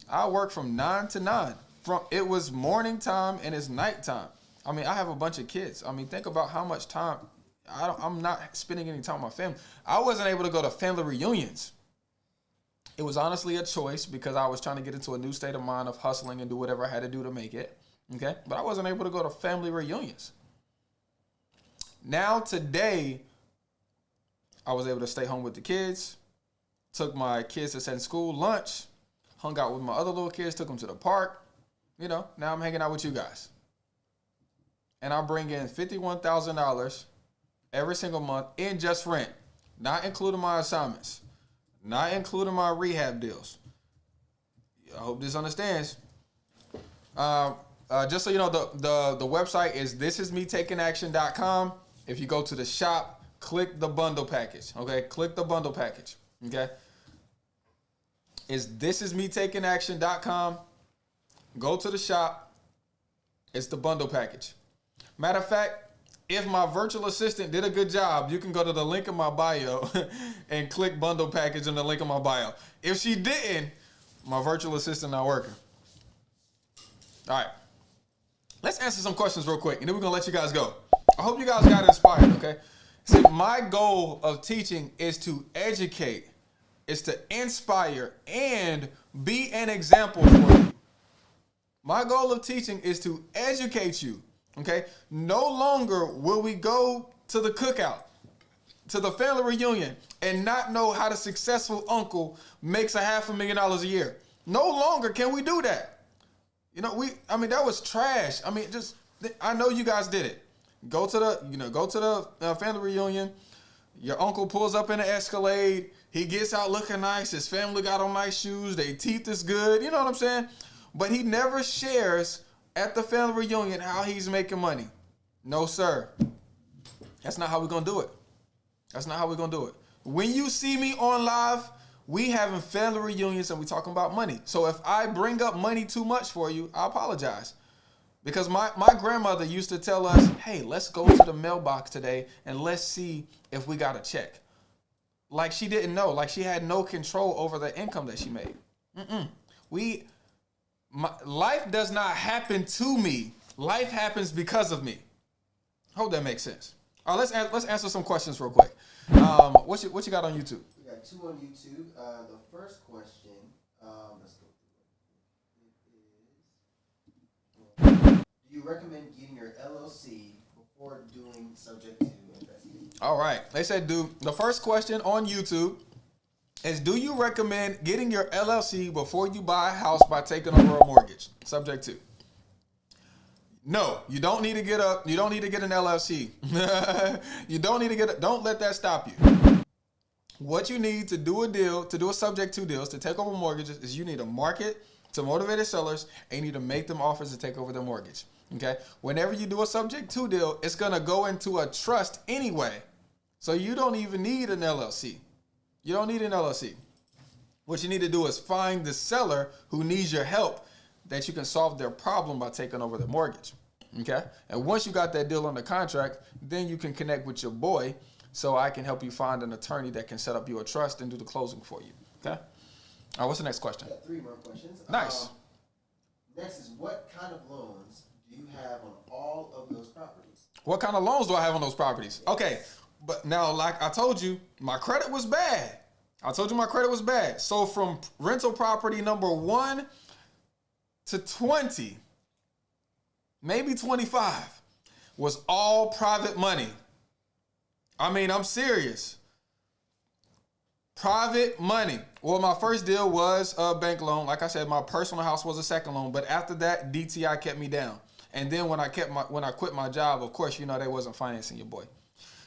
[SPEAKER 1] I work from 9 to 9. It was morning time and it's nighttime. I have a bunch of kids. Think about how much time I'm not spending any time with my family. I wasn't able to go to family reunions. It was honestly a choice because I was trying to get into a new state of mind of hustling and do whatever I had to do to make it. Okay? But I wasn't able to go to family reunions. Now today, I was able to stay home with the kids, took my kids to send school lunch, hung out with my other little kids, took them to the park. You know, now I'm hanging out with you guys. And I bring in $51,000 every single month in just rent, not including my assignments. Not including my rehab deals. I hope this understands. Just so you know, the website is thisismetakingaction.com. If you go to the shop, click the bundle package. Okay, click the bundle package. Okay, is thisismetakingaction.com. Go to the shop. It's the bundle package. Matter of fact, if my virtual assistant did a good job, you can go to the link in my bio and click bundle package in the link in my bio. If she didn't, my virtual assistant not working. All right. Let's answer some questions real quick, and then we're going to let you guys go. I hope you guys got inspired, okay? See, my goal of teaching is to educate, is to inspire, and be an example for you. My goal of teaching is to educate you, okay? No longer will we go to the cookout, to the family reunion, and not know how the successful uncle makes $500,000 a year. No longer can we do that. You know, that was trash. I know you guys did it. Go to the family reunion. Your uncle pulls up in an Escalade. He gets out looking nice. His family got on nice shoes. Their teeth is good. You know what I'm saying? But he never shares at the family reunion how he's making money. No, sir. That's not how we're going to do it. That's not how we're going to do it. When you see me on live, we having family reunions and we talking about money. So if I bring up money too much for you, I apologize. Because my grandmother used to tell us, hey, let's go to the mailbox today and let's see if we got a check. Like she didn't know. Like she had no control over the income that she made. Life does not happen to me. Life happens because of me. Hope that makes sense. All right, let's answer some questions real quick. What you got on YouTube?
[SPEAKER 2] We got 2 on YouTube. The first question, let's go through it. Do you recommend getting your LLC before doing subject to investing?
[SPEAKER 1] All right. They said, the first question on YouTube is, do you recommend getting your LLC before you buy a house by taking over a mortgage? Subject to. No, you don't need to get an LLC. You don't need to don't let that stop you. What you need to do a subject to deals, to take over mortgages, is you need to market to motivated sellers, and you need to make them offers to take over their mortgage. Okay? Whenever you do a subject to deal, it's going to go into a trust anyway. So you don't even need an LLC. You don't need an LLC. What you need to do is find the seller who needs your help, that you can solve their problem by taking over the mortgage. Okay? And once you got that deal on the contract, then you can connect with your boy, so I can help you find an attorney that can set up your trust and do the closing for you. Okay? All right, what's the next question?
[SPEAKER 2] Got 3 more questions.
[SPEAKER 1] Nice.
[SPEAKER 2] Next is, what kind of loans do you have on all of those properties?
[SPEAKER 1] What kind of loans do I have on those properties? Yes. Okay, but now, like I told you, my credit was bad. So from rental property number 1 to 20, maybe 25, was all private money. I'm serious. Private money. Well, my first deal was a bank loan. Like I said, my personal house was a second loan. But after that, DTI kept me down. And then when I quit my job, of course, they wasn't financing your boy.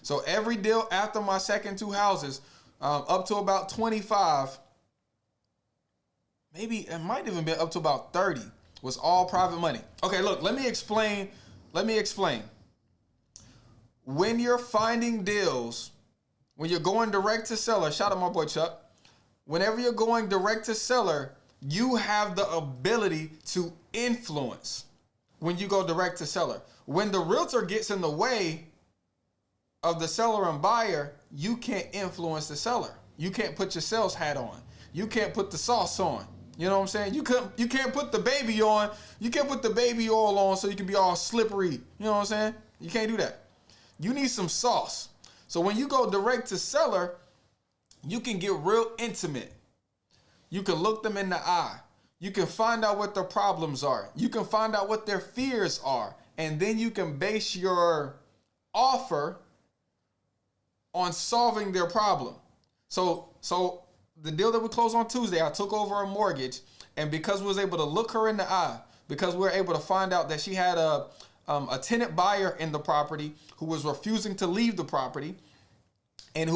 [SPEAKER 1] So every deal after my second 2 houses, up to about 25, maybe it might even be up to about 30, was all private money. Okay, look, let me explain. When you're finding deals, when you're going direct to seller, shout out my boy Chuck, whenever you're going direct to seller, you have the ability to influence when you go direct to seller. When the realtor gets in the way of the seller and buyer, you can't influence the seller. You can't put your sales hat on. You can't put the sauce on. You know what I'm saying? You can't put the baby on. You can't put the baby oil on so you can be all slippery. You know what I'm saying? You can't do that. You need some sauce. So when you go direct to seller, you can get real intimate. You can look them in the eye. You can find out what their problems are. You can find out what their fears are. And then you can base your offer on solving their problem. So the deal that we closed on Tuesday, I took over a mortgage, and because we was able to look her in the eye, because we were able to find out that she had a tenant buyer in the property who was refusing to leave the property, and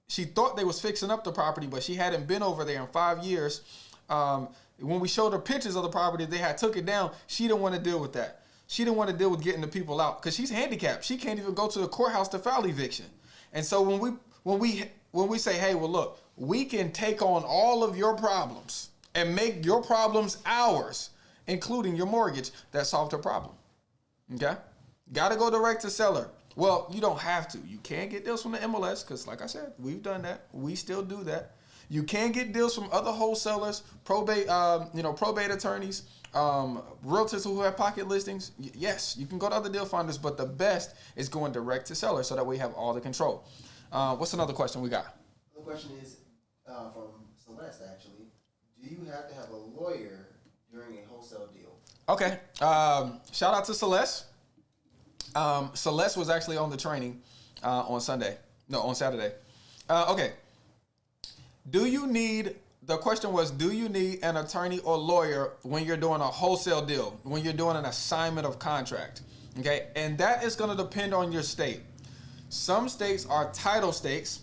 [SPEAKER 1] she thought they was fixing up the property, but she hadn't been over there in 5 years. When we showed her pictures of the property, they had took it down. She didn't want to deal with that. She didn't want to deal with getting the people out because she's handicapped. She can't even go to the courthouse to file eviction. And so when we when we say, hey, well, look, we can take on all of your problems and make your problems ours, including your mortgage, that solved her problem. Okay? Got to go direct to seller. Well, you don't have to. You can get deals from the MLS because, like I said, we've done that. We still do that. You can get deals from other wholesalers, probate attorneys, realtors who have pocket listings. Yes, you can go to other deal finders, but the best is going direct to seller so that we have all the control. What's another question we got?
[SPEAKER 2] The question is from Celeste, actually. Do you have to have a lawyer during a wholesale deal?
[SPEAKER 1] Okay. Shout out to Celeste. Celeste was actually on the training on Saturday. Okay. The question was, do you need an attorney or lawyer when you're doing a wholesale deal, when you're doing an assignment of contract? Okay. And that is going to depend on your state. Some states are title states.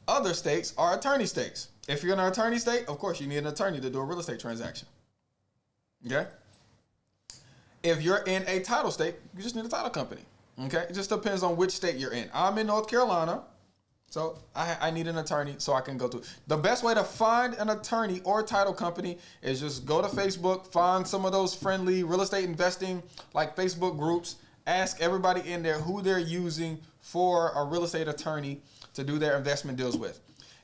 [SPEAKER 1] Other states are attorney states. If you're in an attorney state, of course, you need an attorney to do a real estate transaction. Okay. If you're in a title state, you just need a title company. Okay. It just depends on which state you're in. I'm in North Carolina, so I need an attorney so I can go through. The best way to find an attorney or title company is just go to Facebook, find some of those friendly real estate investing like Facebook groups, ask everybody in there who they're using for a real estate attorney to do their investment deals with.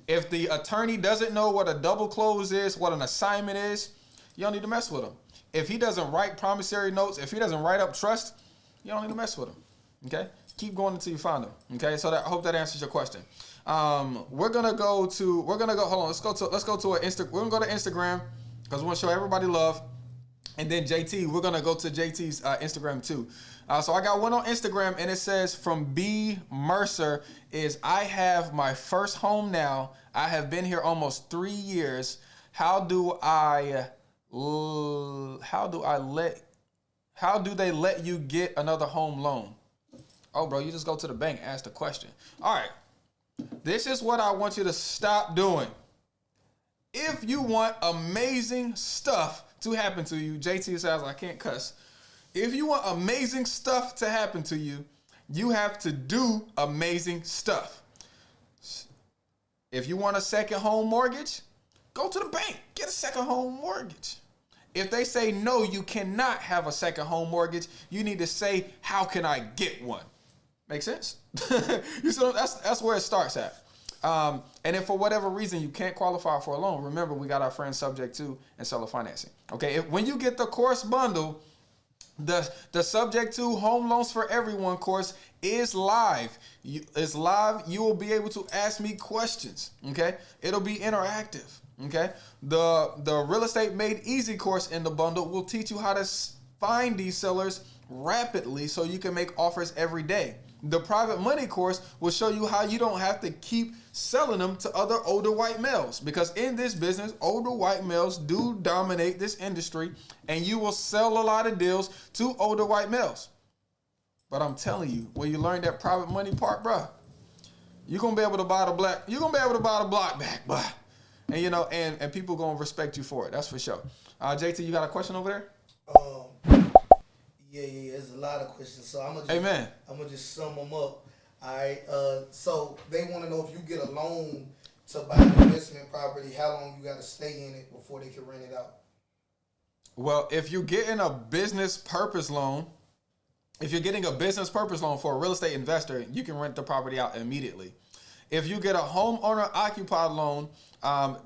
[SPEAKER 1] If the attorney doesn't know what a double close is, what an assignment is, you don't need to mess with him. If he doesn't write promissory notes, if he doesn't write up trust, you don't need to mess with him. Okay? Keep going until you find him. Okay? So I hope that answers your question. Hold on, let's go to an Insta. We're gonna go to Instagram because we want to show everybody love. And then JT, we're gonna go to JT's Instagram too. So I got one on Instagram and it says from B Mercer is I have my first home now. I have been here almost 3 years. How do they let you get another home loan? Oh, bro, you just go to the bank, ask the question. All right. This is what I want you to stop doing. If you want amazing stuff to happen to you, JT says I can't cuss. If you want amazing stuff to happen to you, you have to do amazing stuff. If you want a second home mortgage, go to the bank, get a second home mortgage. If they say no, you cannot have a second home mortgage, you need to say, how can I get one? Make sense? You see, that's where it starts at. And if for whatever reason you can't qualify for a loan, remember we got our friends subject to and seller financing. Okay, when you get the course bundle, the subject to home loans for everyone course is live. It's live. You will be able to ask me questions. Okay, it'll be interactive. Okay, the real estate made easy course in the bundle will teach you how to find these sellers rapidly so you can make offers every day. The private money course will show you how you don't have to keep selling them to other older white males, because in this business, older white males do dominate this industry and you will sell a lot of deals to older white males. But I'm telling you, when you learn that private money part, bruh, you're going to be able to buy the block back, bruh. And you know, and people going to respect you for it. That's for sure. JT, you got a question over there?
[SPEAKER 3] Yeah, there's a lot of questions. So I'm gonna just sum them up. All right. So they want to know if you get a loan to buy an investment property, how long you got to stay in it before they can rent it out?
[SPEAKER 1] Well, if you're getting a business purpose loan, for a real estate investor, you can rent the property out immediately. If you get a homeowner occupied loan,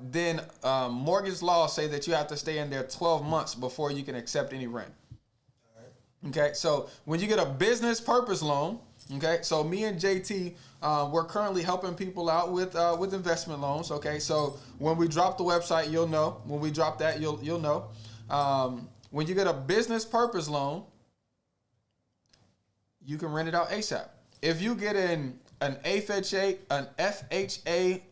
[SPEAKER 1] then mortgage laws say that you have to stay in there 12 months before you can accept any rent. Okay, so when you get a business purpose loan, okay, so me and JT, we're currently helping people out with investment loans. Okay, so when we drop the website, you'll know. When we drop that, you'll know. When you get a business purpose loan, you can rent it out ASAP. If you get an FHA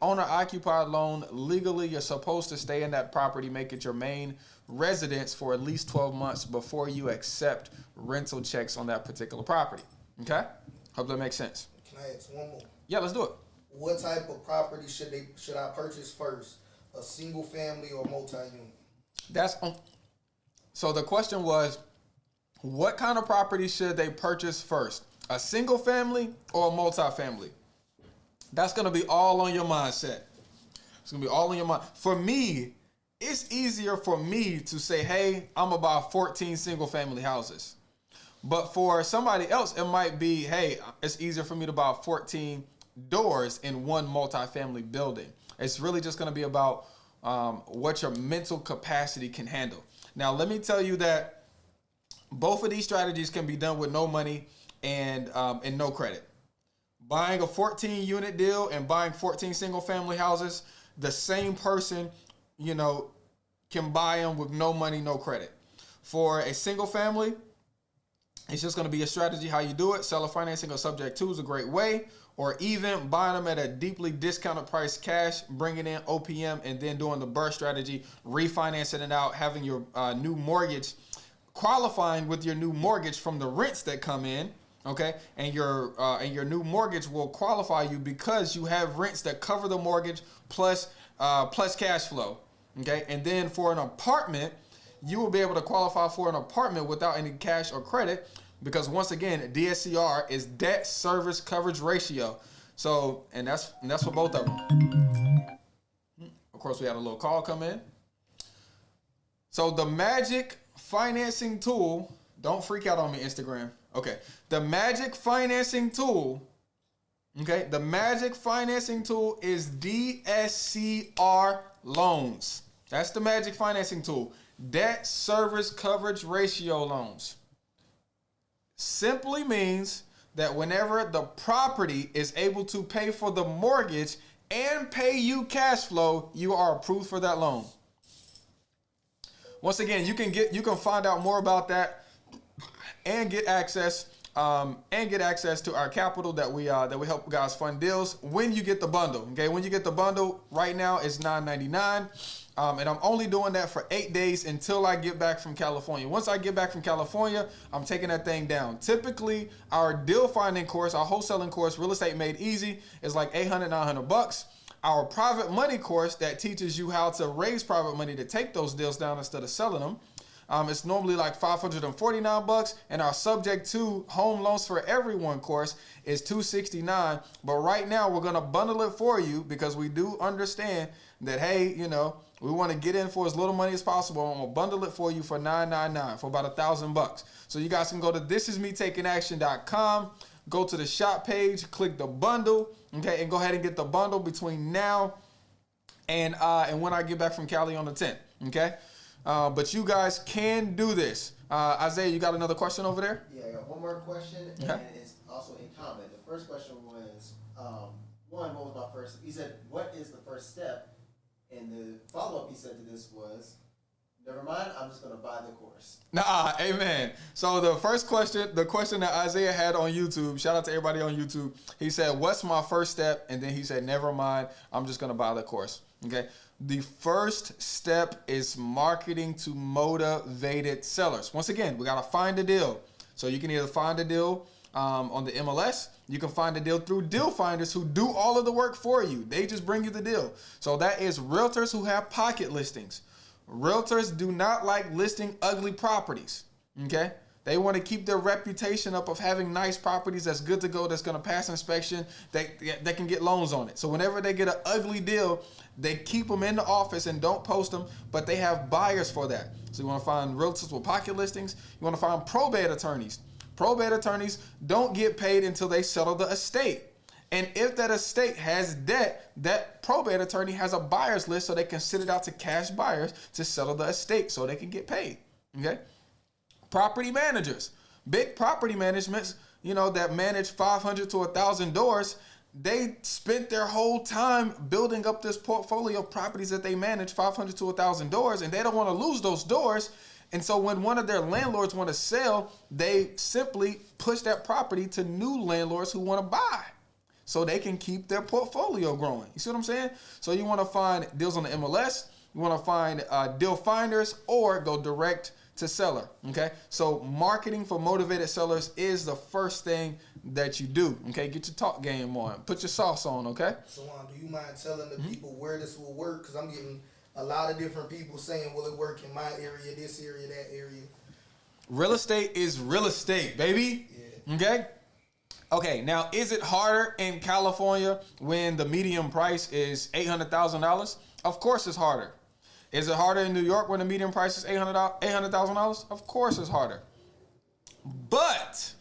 [SPEAKER 1] owner occupied loan, legally you're supposed to stay in that property, make it your main residence for at least 12 months before you accept rental checks on that particular property. Okay? Hope that makes sense.
[SPEAKER 3] Can I ask one more?
[SPEAKER 1] Yeah, let's do it.
[SPEAKER 3] What type of property should I purchase first? A single family or multi-unit?
[SPEAKER 1] So the question was, what kind of property should they purchase first? A single family or a multi-family? That's going to be all on your mindset. It's going to be all in your mind. For me, it's easier for me to say, hey, I'm about 14 single family houses. But for somebody else, it might be, hey, it's easier for me to buy 14 doors in one multifamily building. It's really just going to be about what your mental capacity can handle. Now, let me tell you that both of these strategies can be done with no money and no credit. Buying a 14 unit deal and buying 14 single family houses, the same person, can buy them with no money, no credit. For a single family, it's just going to be a strategy how you do it. Seller financing or subject to is a great way, or even buying them at a deeply discounted price cash, bringing in OPM, and then doing the burst strategy, refinancing it out, having your new mortgage, qualifying with your new mortgage from the rents that come in. Okay, and your new mortgage will qualify you because you have rents that cover the mortgage plus cash flow. Okay, and then for an apartment, you will be able to qualify for an apartment without any cash or credit because once again, DSCR is debt service coverage ratio. So, and that's for both of them. Of course, we had a little call come in. So the magic financing tool, don't freak out on me, Instagram. Okay, the magic financing tool. Okay, the magic financing tool is DSCR loans. That's the magic financing tool. Debt service coverage ratio loans. Simply means that whenever the property is able to pay for the mortgage and pay you cash flow, you are approved for that loan. Once again, you can find out more about that and get access to our capital that we help guys fund deals when you get the bundle. Okay, when you get the bundle, right now it's $9.99, and I'm only doing that for 8 days until I get back from California. Once I get back from California, I'm taking that thing down. Typically, our deal finding course, our wholesaling course, Real Estate Made Easy, is like $800-900. Our private money course that teaches you how to raise private money to take those deals down instead of selling them. It's normally like $549, and our subject to home loans for everyone course is $269. But right now we're gonna bundle it for you because we do understand that, hey, we want to get in for as little money as possible. I'm gonna bundle it for you for $999 for about $1,000. So you guys can go to thisismetakinaction.com, go to the shop page, click the bundle, okay, and go ahead and get the bundle between now and when I get back from Cali on the 10th, okay. But you guys can do this. Isaiah, you got another question over there?
[SPEAKER 2] Yeah, I got one more question, and it's also a comment. The first question was, what was my first? He said, what is the first step? And the follow-up he said to this was, never mind, I'm just going to buy the course.
[SPEAKER 1] Nah, amen. So the first question, the question that Isaiah had on YouTube, shout out to everybody on YouTube. He said, what's my first step? And then he said, never mind, I'm just going to buy the course. Okay. The first step is marketing to motivated sellers. Once again, we got to find a deal. So you can either find a deal on the MLS. You can find a deal through deal finders who do all of the work for you. They just bring you the deal. So that is realtors who have pocket listings. Realtors do not like listing ugly properties. Okay. They want to keep their reputation up of having nice properties that's good to go, that's going to pass inspection, that can get loans on it. So whenever they get an ugly deal, they keep them in the office and don't post them, but they have buyers for that. So you want to find realtors with pocket listings. You want to find probate attorneys. Probate attorneys don't get paid until they settle the estate. And if that estate has debt, that probate attorney has a buyer's list so they can send it out to cash buyers to settle the estate so they can get paid. Okay? Property managers, big property managements, that manage 500 to 1,000 doors. They spent their whole time building up this portfolio of properties that they manage 500 to 1,000 doors, and they don't want to lose those doors. And so when one of their landlords want to sell, they simply push that property to new landlords who want to buy so they can keep their portfolio growing. You see what I'm saying? So you want to find deals on the MLS, you want to find deal finders, or go direct to seller. Okay, so marketing for motivated sellers is the first thing that you do. Okay, get your talk game on, put your sauce on. Okay,
[SPEAKER 3] so do you mind telling the people where this will work? Because I'm getting a lot of different people saying, will it work in my area, this area, that area?
[SPEAKER 1] Real estate is real estate, baby. Yeah. Okay, Okay, now is it harder in California when the median price is $800,000? Of course it's harder. Is it harder in New York when the median price is $800,000? Of course it's harder. But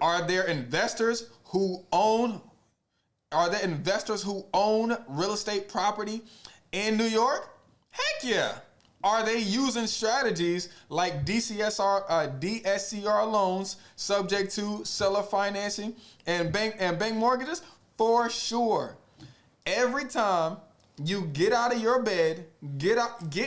[SPEAKER 1] are there investors who own real estate property in New York? Heck yeah. Are they using strategies like DSCR loans subject to seller financing and bank mortgages? For sure. Every time you get out of your bed, get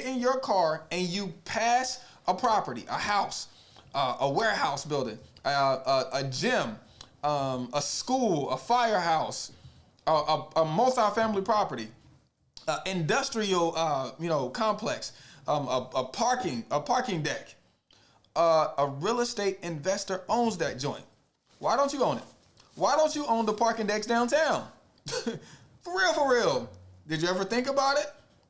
[SPEAKER 1] in your car, and you pass a property, a house, a warehouse building, a gym, a school, a firehouse, a multifamily property, industrial complex, a parking deck. A real estate investor owns that joint. Why don't you own it? Why don't you own the parking decks downtown? For real. Did you ever think about it?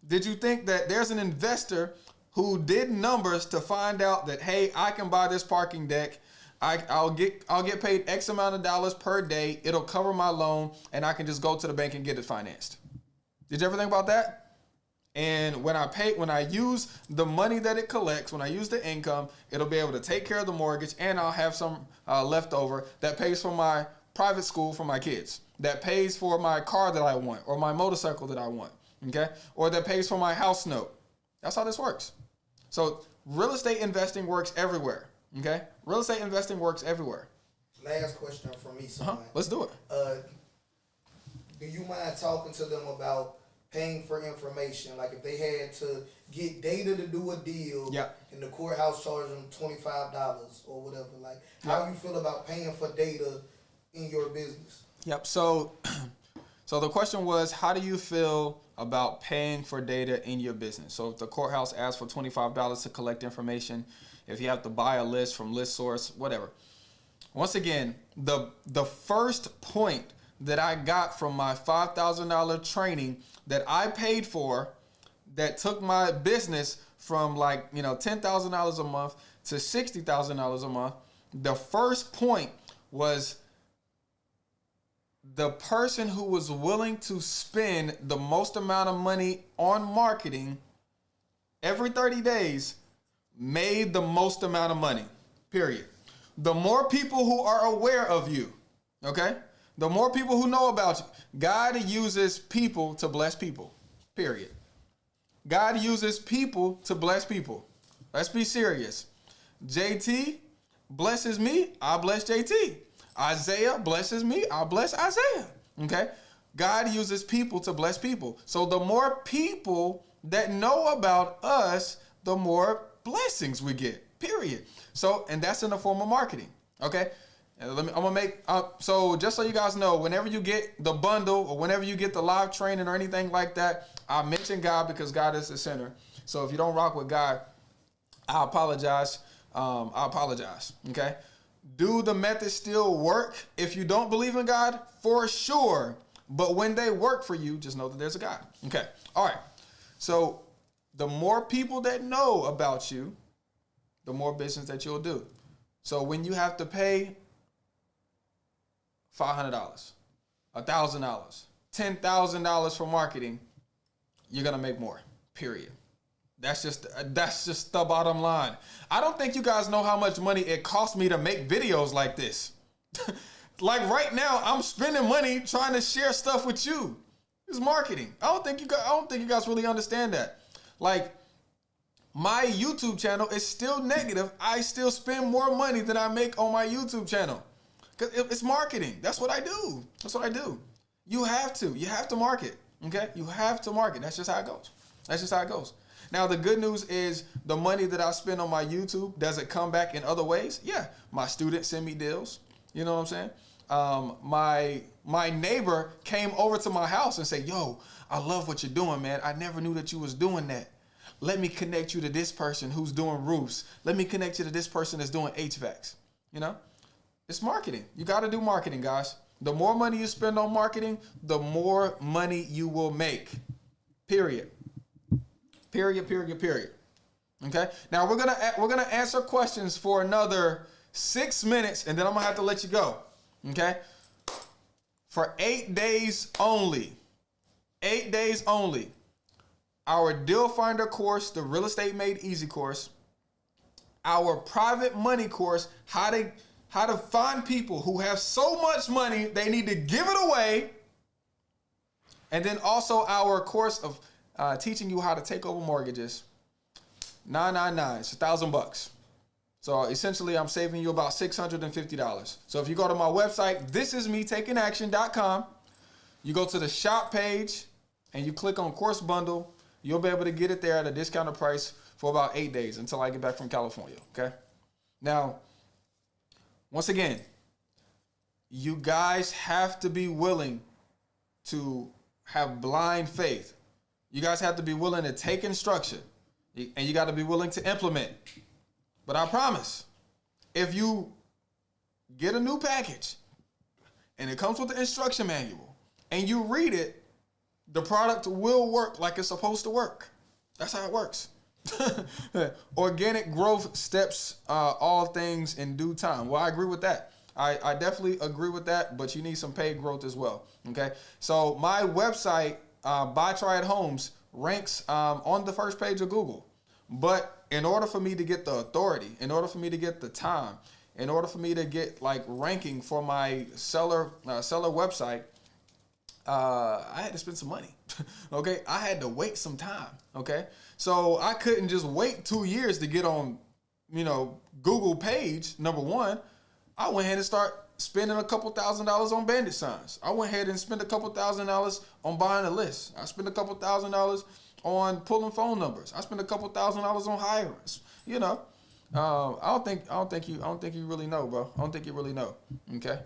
[SPEAKER 1] Did you think that there's an investor who did numbers to find out that, hey, I can buy this parking deck, I'll get paid X amount of dollars per day, it'll cover my loan, and I can just go to the bank and get it financed? Did you ever think about that? And when I use the money that it collects, when I use the income, it'll be able to take care of the mortgage, and I'll have some left over that pays for my private school for my kids, that pays for my car that I want, or my motorcycle that I want, okay? Or that pays for my house note. That's how this works. So real estate investing works everywhere, okay? Real estate investing works everywhere.
[SPEAKER 3] Last question from me, son.
[SPEAKER 1] Let's do it.
[SPEAKER 3] Do you mind talking to them about paying for information? Like if they had to get data to do a deal, and the courthouse charged them $25 or whatever, like how you feel about paying for data in your business?
[SPEAKER 1] Yep. So the question was, how do you feel about paying for data in your business? So if the courthouse asks for $25 to collect information, if you have to buy a list from ListSource, whatever. Once again, the first point that I got from my $5,000 training that I paid for, that took my business from $10,000 a month to $60,000 a month, the first point was the person who was willing to spend the most amount of money on marketing every 30 days made the most amount of money, period. The more people who are aware of you, okay? The more people who know about you. God uses people to bless people, period. God uses people to bless people. Let's be serious. JT blesses me, I bless JT. Isaiah blesses me, I bless Isaiah. Okay? God uses people to bless people. So the more people that know about us, the more blessings we get, period. So, and that's in the form of marketing. Okay? And I'm gonna make so just so you guys know, whenever you get the bundle or whenever you get the live training or anything like that, I mention God because God is the center. So if you don't rock with God, I apologize. Okay? Do the methods still work if you don't believe in God? For sure. But when they work for you, just know that there's a God. Okay. All right. So the more people that know about you, the more business that you'll do. So when you have to pay $500, $1,000, $10,000 for marketing, you're gonna make more. Period. That's just the bottom line. I don't think you guys know how much money it costs me to make videos like this. Like right now, I'm spending money trying to share stuff with you. It's marketing. I don't think you guys really understand that. Like, my YouTube channel is still negative. I still spend more money than I make on my YouTube channel. Because it's marketing. That's what I do. You have to market. Okay? You have to market. That's just how it goes. Now, the good news is the money that I spend on my YouTube, does it come back in other ways? Yeah. My students send me deals. You know what I'm saying? My neighbor came over to my house and said, yo, I love what you're doing, man. I never knew that you was doing that. Let me connect you to this person who's doing roofs. Let me connect you to this person that's doing HVACs. You know? It's marketing. You got to do marketing, guys. The more money you spend on marketing, the more money you will make. Period. Okay? Now we're gonna answer questions for another 6 minutes, and then I'm gonna have to let you go. Okay? For 8 days only. 8 days only. Our Deal Finder course, the Real Estate Made Easy course, our private money course, how to find people who have so much money they need to give it away, and then also our course of teaching you how to take over mortgages. $999. It's $1,000. So essentially, I'm saving you about $650. So if you go to my website, thisismetakingaction.com, you go to the shop page and you click on course bundle, you'll be able to get it there at a discounted price for about 8 days until I get back from California. Okay. Now, once again, you guys have to be willing to have blind faith. You guys have to be willing to take instruction, and you got to be willing to implement. But I promise, if you get a new package and it comes with the instruction manual and you read it, the product will work like it's supposed to work. That's how it works. Organic growth steps all things in due time. Well, I agree with that. I definitely agree with that, but you need some paid growth as well. Okay. So my website, Buy Try It Homes, ranks on the first page of Google. But in order for me to get the authority, in order for me to get the time, in order for me to get like ranking for my seller website, I had to spend some money. Okay. I had to wait some time. Okay. So I couldn't just wait 2 years to get on, Google page, number one. I went ahead and start spending a couple $1,000s on bandit signs. I went ahead and spent a couple $1,000s on buying a list. I spent a couple $1,000s on pulling phone numbers. I spent a couple $1,000s on hirings. I don't think you really know, bro. I don't think you really know. Okay.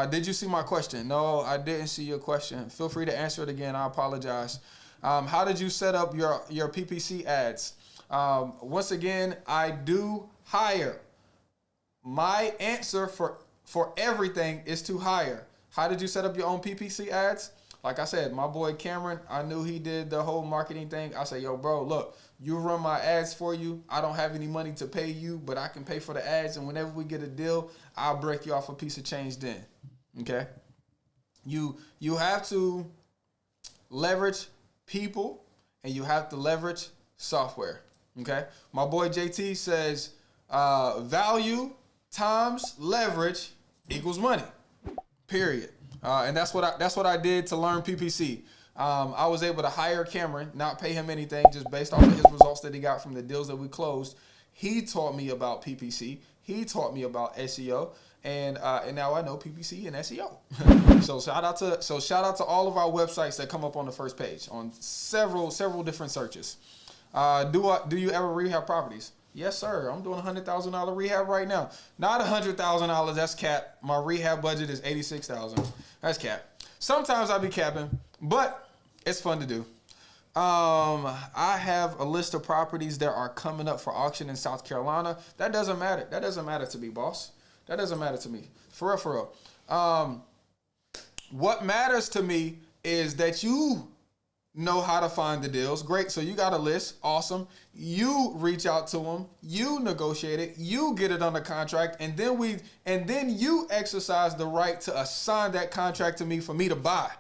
[SPEAKER 1] Did you see my question? No, I didn't see your question. Feel free to answer it again. I apologize. How did you set up your PPC ads? Once again, I do hire. My answer for everything is to hire. How did you set up your own PPC ads? Like I said, my boy Cameron, I knew he did the whole marketing thing. I said, yo, bro, look, you run my ads for you. I don't have any money to pay you, but I can pay for the ads. And whenever we get a deal, I'll break you off a piece of change then. Okay? You have to leverage people and you have to leverage software. Okay? My boy JT says value times leverage equals money. Period. And that's what I did to learn PPC. I was able to hire Cameron, not pay him anything, just based off of his results that he got from the deals that we closed. He taught me about PPC. He taught me about SEO, and now I know PPC and SEO. So shout out to all of our websites that come up on the first page on several different searches. Do you ever rehab properties? Yes, sir. I'm doing $100,000 rehab right now. Not $100,000. That's cap. My rehab budget is $86,000. That's cap. Sometimes I be capping, but it's fun to do. I have a list of properties that are coming up for auction in South Carolina. That doesn't matter. That doesn't matter to me, boss. That doesn't matter to me. For real. What matters to me is that you know how to find the deals. Great. So you got a list. Awesome. You reach out to them. You negotiate it. You get it under contract. And then you exercise the right to assign that contract to me for me to buy.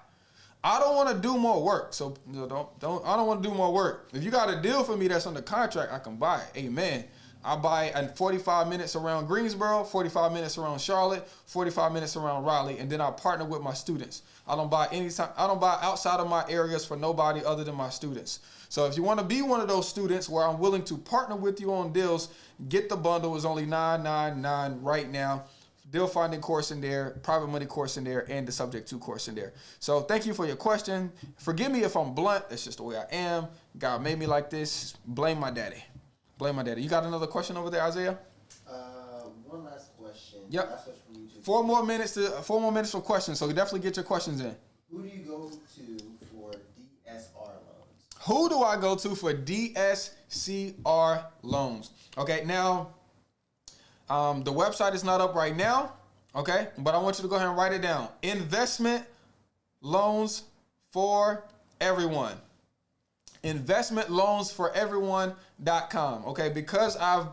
[SPEAKER 1] I don't want to do more work. So I don't want to do more work. If you got a deal for me that's under contract, I can buy it. Amen. I buy in 45 minutes around Greensboro, 45 minutes around Charlotte, 45 minutes around Raleigh, and then I partner with my students. I don't buy outside of my areas for nobody other than my students. So if you want to be one of those students where I'm willing to partner with you on deals, get the bundle. It's only $999 right now. Deal finding course in there, private money course in there, and the subject to course in there. So thank you for your question. Forgive me if I'm blunt. That's just the way I am. God made me like this. Blame my daddy. Blame my daddy. You got another question over there, Isaiah?
[SPEAKER 2] One last question.
[SPEAKER 1] Yep.
[SPEAKER 2] Last question from you too.
[SPEAKER 1] 4 more minutes for questions. So you definitely get your questions in.
[SPEAKER 2] Who do you go to for DSR loans?
[SPEAKER 1] Who do I go to for DSCR loans? Okay, now the website is not up right now. Okay, but I want you to go ahead and write it down. Investment loans for everyone. InvestmentLoansForEveryone.com. Okay, because I've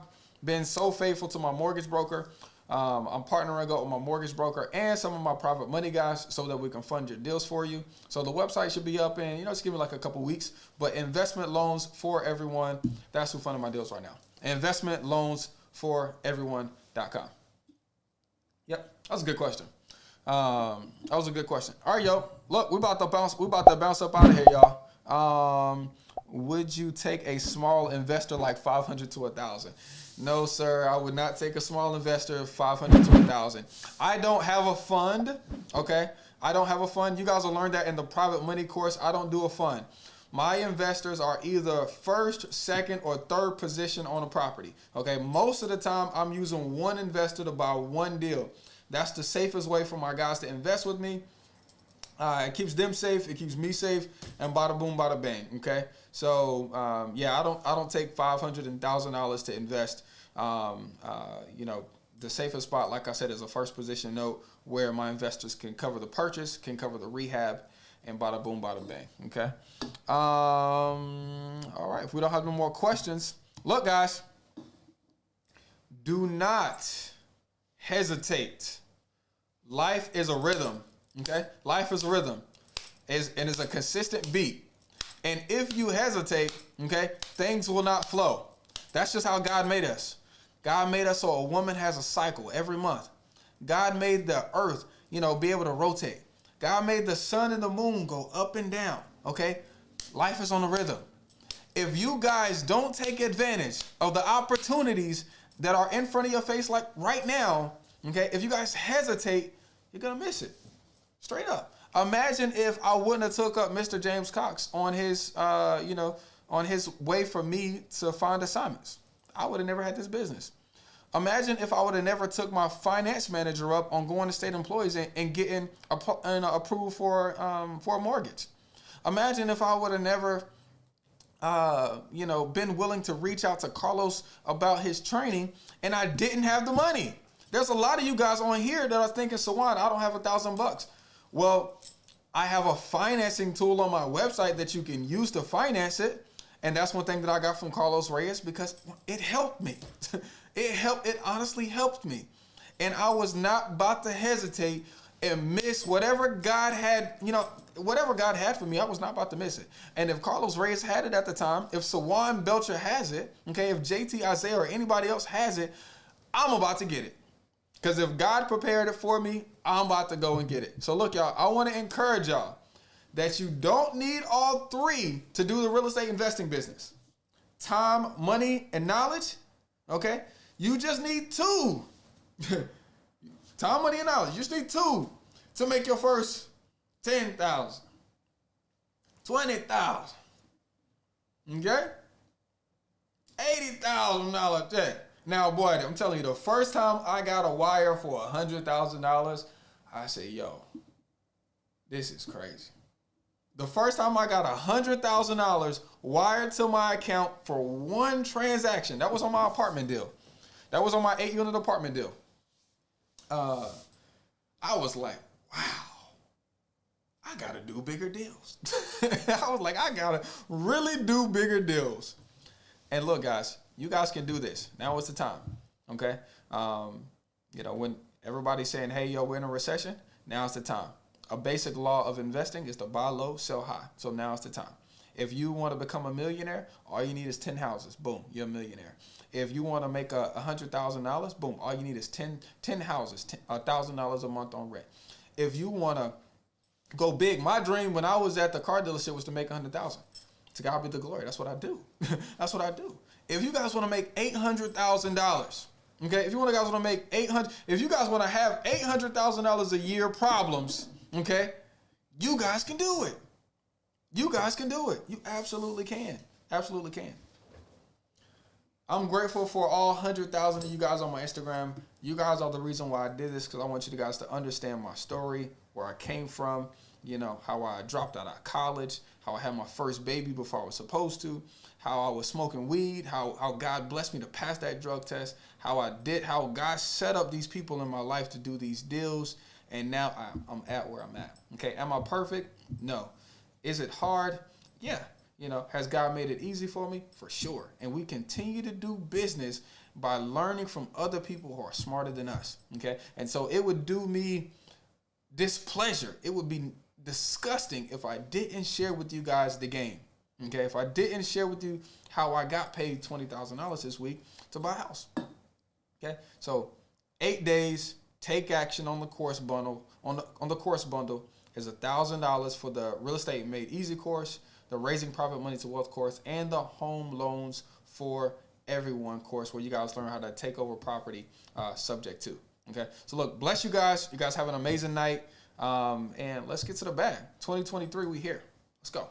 [SPEAKER 1] been so faithful to my mortgage broker, I'm partnering up with my mortgage broker and some of my private money guys so that we can fund your deals for you. So the website should be up in, just give me like a couple weeks. But investment loans for everyone, that's who funding my deals right now. Investmentloansforeveryone.com. Yep, that was a good question. That was a good question. All right, yo. Look, we about to bounce up out of here, y'all. Would you take a small investor like 500 to 1,000? No, sir. I would not take a small investor of 500 to 1,000. I don't have a fund. Okay, I don't have a fund. You guys will learn that in the private money course. I don't do a fund. My investors are either first, second, or third position on a property. Okay, most of the time I'm using one investor to buy one deal. That's the safest way for my guys to invest with me. It keeps them safe, it keeps me safe, and bada boom, bada bang. Okay, so I don't take $500 and $1,000 to invest. The safest spot, like I said, is a first position note where my investors can cover the purchase, can cover the rehab, and bada boom, bada bang. Okay. All right. If we don't have no more questions, look, guys, do not hesitate. Life is a rhythm. Okay? Life is a rhythm. And it's a consistent beat. And if you hesitate, okay, things will not flow. That's just how God made us. God made us so a woman has a cycle every month. God made the earth, be able to rotate. God made the sun and the moon go up and down. Okay? Life is on a rhythm. If you guys don't take advantage of the opportunities that are in front of your face, like right now, okay, if you guys hesitate, you're going to miss it. Straight up. Imagine if I wouldn't have took up Mr. James Cox on his, on his way for me to find assignments. I would have never had this business. Imagine if I would have never took my finance manager up on going to state employees and getting approved for a mortgage. Imagine if I would have never, been willing to reach out to Carlos about his training and I didn't have the money. There's a lot of you guys on here that are thinking, Sawan, I don't have $1,000. Well, I have a financing tool on my website that you can use to finance it. And that's one thing that I got from Carlos Reyes because it helped me. It honestly helped me. And I was not about to hesitate and miss whatever God had, whatever God had for me, I was not about to miss it. And if Carlos Reyes had it at the time, if Sawan Belcher has it, okay, if JT Isaiah or anybody else has it, I'm about to get it. Because if God prepared it for me, I'm about to go and get it. So look, y'all, I want to encourage y'all that you don't need all three to do the real estate investing business. Time, money, and knowledge, okay? You just need two. Time, money, and knowledge. You just need two to make your first $10,000, $20,000, okay? $80,000 check. Now, boy, I'm telling you, the first time I got a wire for $100,000, I said, yo, this is crazy. The first time I got $100,000 wired to my account for one transaction, that was on my apartment deal. That was on my 8-unit apartment deal. I was like, wow, I got to do bigger deals. I was like, I got to really do bigger deals. And look, guys, you guys can do this. Now is the time, okay? When everybody's saying, hey, yo, we're in a recession, now's the time. A basic law of investing is to buy low, sell high. So now's the time. If you want to become a millionaire, all you need is 10 houses. Boom, you're a millionaire. If you want to make $100,000, boom, all you need is 10 houses, $1,000 a month on rent. If you want to go big, my dream when I was at the car dealership was to make $100,000. To God be the glory. That's what I do. That's what I do. If you guys want to make $800,000, okay, if you guys want to make if you guys want to have $800,000 a year problems, okay, you guys can do it. You guys can do it. You absolutely can. Absolutely can. I'm grateful for all 100,000 of you guys on my Instagram. You guys are the reason why I did this because I want you guys to understand my story, where I came from, how I dropped out of college, how I had my first baby before I was supposed to, how I was smoking weed, how God blessed me to pass that drug test, how God set up these people in my life to do these deals, and now I'm at where I'm at. Okay, am I perfect? No. Is it hard? Yeah. Has God made it easy for me? For sure. And we continue to do business by learning from other people who are smarter than us. Okay. And so it would do me displeasure. It would be disgusting if I didn't share with you guys the game. Okay. If I didn't share with you how I got paid $20,000 this week to buy a house. Okay. So 8 days, take action on the course bundle. On the course bundle is $1,000 for the Real Estate Made Easy course, the Raising Private Money to Wealth course, and the Home Loans for Everyone course, where you guys learn how to take over property subject to. Okay, so look, bless you guys. You guys have an amazing night, and let's get to the bag. 2023, we here. Let's go.